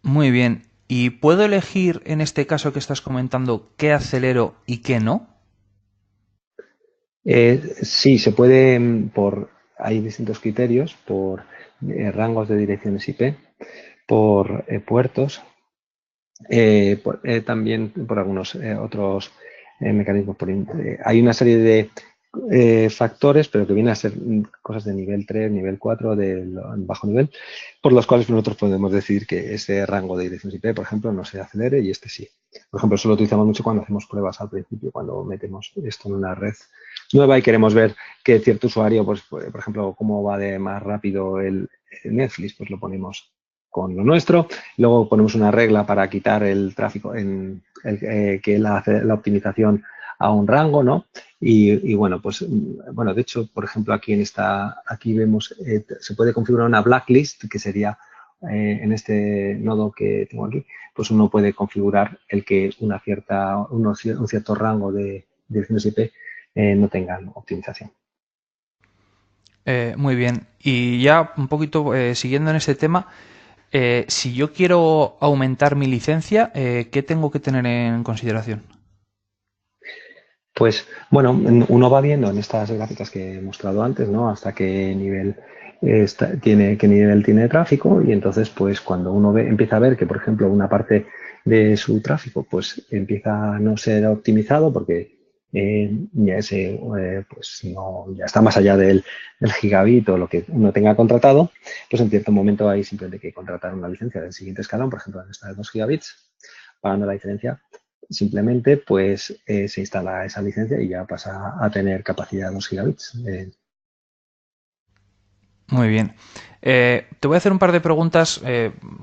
Muy bien. ¿Y puedo elegir en este caso que estás comentando qué acelero y qué no? Sí, se puede, hay distintos criterios por rangos de direcciones IP, por puertos, también por algunos otros mecanismos. Hay una serie de factores, pero que vienen a ser cosas de nivel 3, nivel 4, de bajo nivel, por los cuales nosotros podemos decidir que ese rango de direcciones IP, por ejemplo, no se acelere y este sí. Por ejemplo, eso lo utilizamos mucho cuando hacemos pruebas al principio, cuando metemos esto en una red nueva y queremos ver que cierto usuario, pues, por ejemplo, cómo va de más rápido el Netflix, pues lo ponemos con lo nuestro. Luego ponemos una regla para quitar el tráfico, que la optimización a un rango, ¿no? Y bueno, pues, bueno, de hecho, por ejemplo, aquí vemos, se puede configurar una blacklist, que sería en este nodo que tengo aquí, pues uno puede configurar el que un cierto rango de direcciones IP no tengan optimización. Muy bien. Y ya un poquito siguiendo en este tema, si yo quiero aumentar mi licencia, ¿qué tengo que tener en consideración? Pues bueno, uno va viendo en estas gráficas que he mostrado antes, ¿no? Hasta qué nivel qué nivel tiene de tráfico, y entonces pues cuando uno empieza a ver que, por ejemplo, una parte de su tráfico pues empieza a no ser optimizado porque pues no, ya está más allá del gigabit o lo que uno tenga contratado, pues en cierto momento hay simplemente que contratar una licencia del siguiente escalón, por ejemplo, en esta de 2 gigabits, pagando la diferencia. Simplemente pues se instala esa licencia y ya pasa a tener capacidad de 2 gigabits. Muy bien. Te voy a hacer un par de preguntas,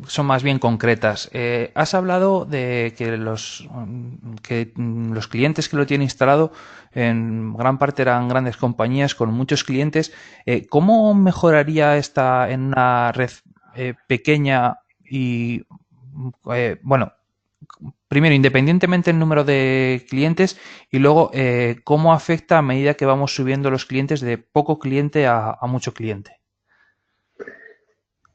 son más bien concretas. Has hablado de que los clientes que lo tienen instalado en gran parte eran grandes compañías con muchos clientes. ¿Cómo mejoraría esta en una red pequeña y, bueno, primero, independientemente del número de clientes y luego cómo afecta a medida que vamos subiendo los clientes de poco cliente a mucho cliente?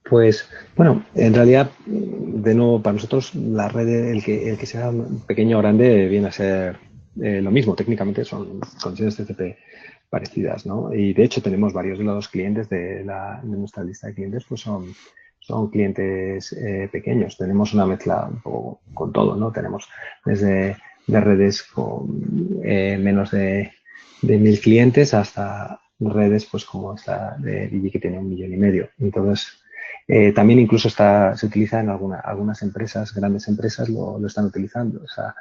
Pues bueno, en realidad, de nuevo, para nosotros la red, el que sea pequeño o grande, viene a ser lo mismo. Técnicamente son conexiones TCP parecidas, ¿no? Y de hecho tenemos varios de los clientes de nuestra lista de clientes, pues son clientes pequeños. Tenemos una mezcla un poco con todo, ¿no? Tenemos desde de redes con menos de 1.000 clientes hasta redes pues como esta de Digi, que tiene 1,5 millones. Entonces, también incluso se utiliza en algunas empresas, grandes empresas lo están utilizando. O sea,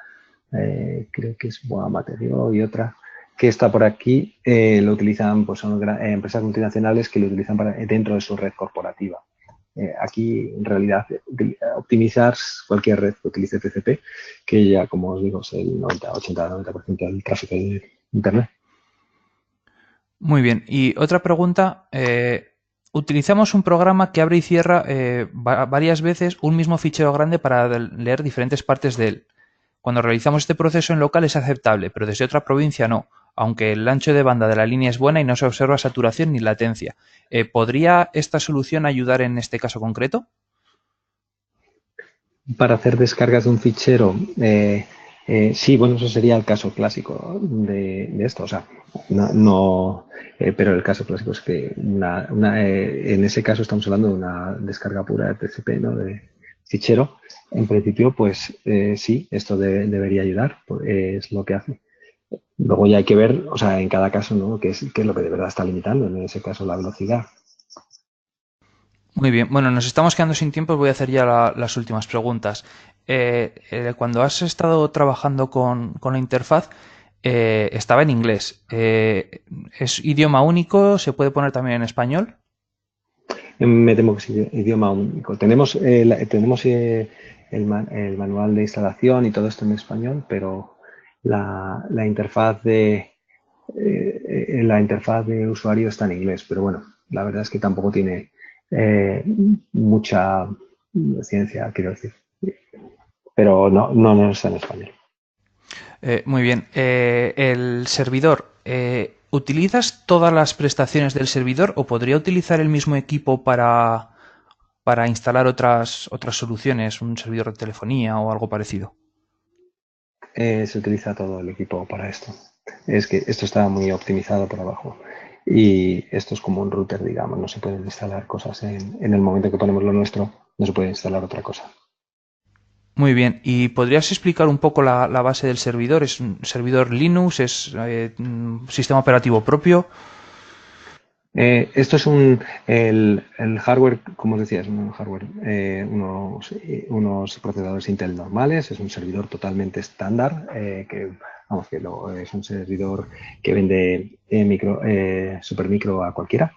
creo que es Boa Material y otra que está por aquí, lo utilizan, pues son empresas multinacionales que lo utilizan dentro de su red corporativa. Aquí, en realidad, optimizar cualquier red que utilice TCP, que ya, como os digo, es el 80-90% del tráfico de Internet. Muy bien. Y otra pregunta. Utilizamos un programa que abre y cierra varias veces un mismo fichero grande para leer diferentes partes de él. Cuando realizamos este proceso en local es aceptable, pero desde otra provincia no, aunque el ancho de banda de la línea es buena y no se observa saturación ni latencia. ¿Podría esta solución ayudar en este caso concreto? Para hacer descargas de un fichero, sí, bueno, eso sería el caso clásico de esto. O sea, pero el caso clásico es que en ese caso estamos hablando de una descarga pura de TCP, ¿no? De fichero. En principio, pues sí, esto debería ayudar, es lo que hace. Luego ya hay que ver, o sea, en cada caso, ¿no? qué es lo que de verdad está limitando, en ese caso la velocidad. Muy bien, bueno, nos estamos quedando sin tiempo, voy a hacer ya las últimas preguntas. Cuando has estado trabajando con la interfaz, estaba en inglés. ¿Es idioma único? ¿Se puede poner también en español? Me temo que es idioma único. Tenemos el manual de instalación y todo esto en español, pero la interfaz de usuario está en inglés. Pero bueno, la verdad es que tampoco tiene mucha ciencia, quiero decir. Pero no está en español. Muy bien. El servidor. ¿Utilizas todas las prestaciones del servidor o podría utilizar el mismo equipo para para instalar otras soluciones, un servidor de telefonía o algo parecido? Se utiliza todo el equipo para esto. Es que esto está muy optimizado por abajo y esto es como un router, digamos, no se pueden instalar cosas en el momento que ponemos lo nuestro, no se puede instalar otra cosa. Muy bien, ¿y podrías explicar un poco la base del servidor? ¿Es un servidor Linux? ¿Es un sistema operativo propio? Esto es el hardware, como os decía, es un hardware, unos procesadores Intel normales, es un servidor totalmente estándar, es un servidor que vende Supermicro a cualquiera.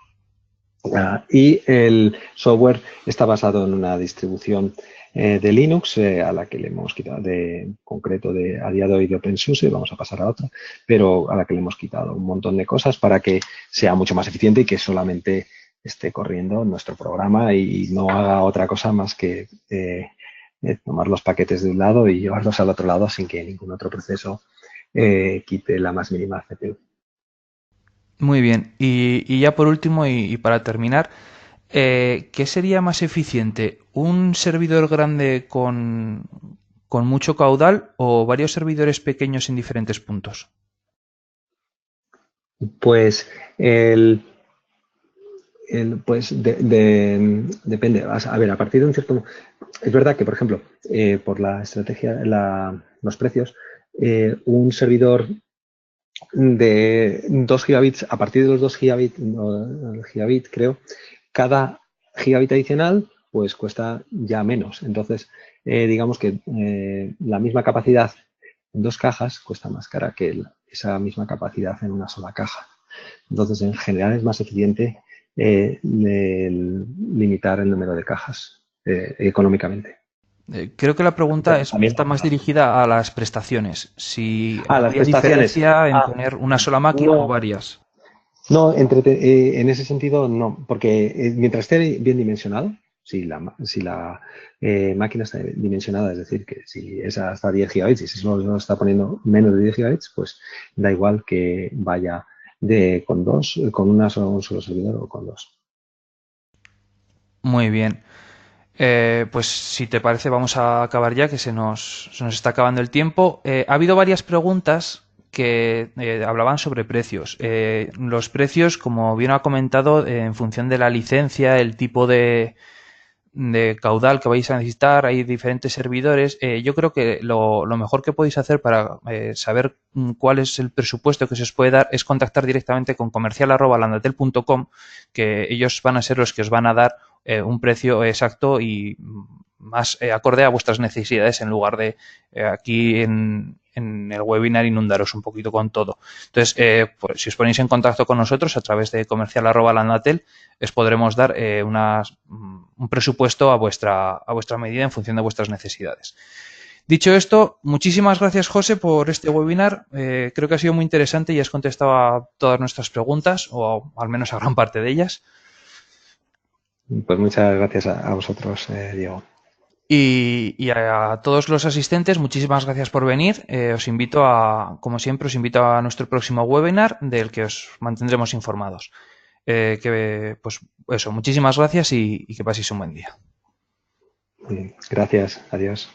Y el software está basado en una distribución de Linux a la que le hemos quitado, a día de hoy de OpenSUSE, vamos a pasar a otra, pero a la que le hemos quitado un montón de cosas para que sea mucho más eficiente y que solamente esté corriendo nuestro programa y no haga otra cosa más que tomar los paquetes de un lado y llevarlos al otro lado sin que ningún otro proceso quite la más mínima CPU. Muy bien, y ya por último y para terminar, ¿qué sería más eficiente? ¿Un servidor grande con mucho caudal o varios servidores pequeños en diferentes puntos? Pues depende. A ver, a partir de un cierto... Es verdad que, por ejemplo, por la estrategia, los precios, un servidor de 2 gigabits, a partir de los 2 gigabit, creo, cada gigabit adicional pues cuesta ya menos. Entonces, digamos que la misma capacidad en 2 cajas cuesta más cara que esa misma capacidad en una sola caja. Entonces, en general es más eficiente limitar el número de cajas económicamente. Creo que la pregunta También está más dirigida a las prestaciones. Si las habría prestaciones. diferencia en poner una sola máquina o No, varias. no, en ese sentido no, porque mientras esté bien dimensionado, si la máquina está dimensionada, es decir, que si esa está a 10 gigabytes y si solo está poniendo menos de 10 gigabytes, pues da igual que vaya con un solo servidor o con dos. Muy bien. Pues si te parece vamos a acabar ya, que se nos está acabando el tiempo. Ha habido varias preguntas que hablaban sobre precios. Los precios, como bien ha comentado, en función de la licencia, el tipo de caudal que vais a necesitar, hay diferentes servidores. Yo creo que lo mejor que podéis hacer para saber cuál es el presupuesto que se os puede dar es contactar directamente con comercial@landatel.com, que ellos van a ser los que os van a dar un precio exacto y más acorde a vuestras necesidades en lugar de aquí en el webinar inundaros un poquito con todo. Entonces, pues, si os ponéis en contacto con nosotros a través de comercial@landatel, os podremos dar un presupuesto a vuestra medida en función de vuestras necesidades. Dicho esto, muchísimas gracias, José, por este webinar. Creo que ha sido muy interesante y has contestado a todas nuestras preguntas, o al menos a gran parte de ellas. Pues muchas gracias a vosotros, Diego. Y a todos los asistentes, muchísimas gracias por venir. Como siempre, os invito a nuestro próximo webinar del que os mantendremos informados. Pues eso, muchísimas gracias y que paséis un buen día. Muy bien. Gracias. Adiós.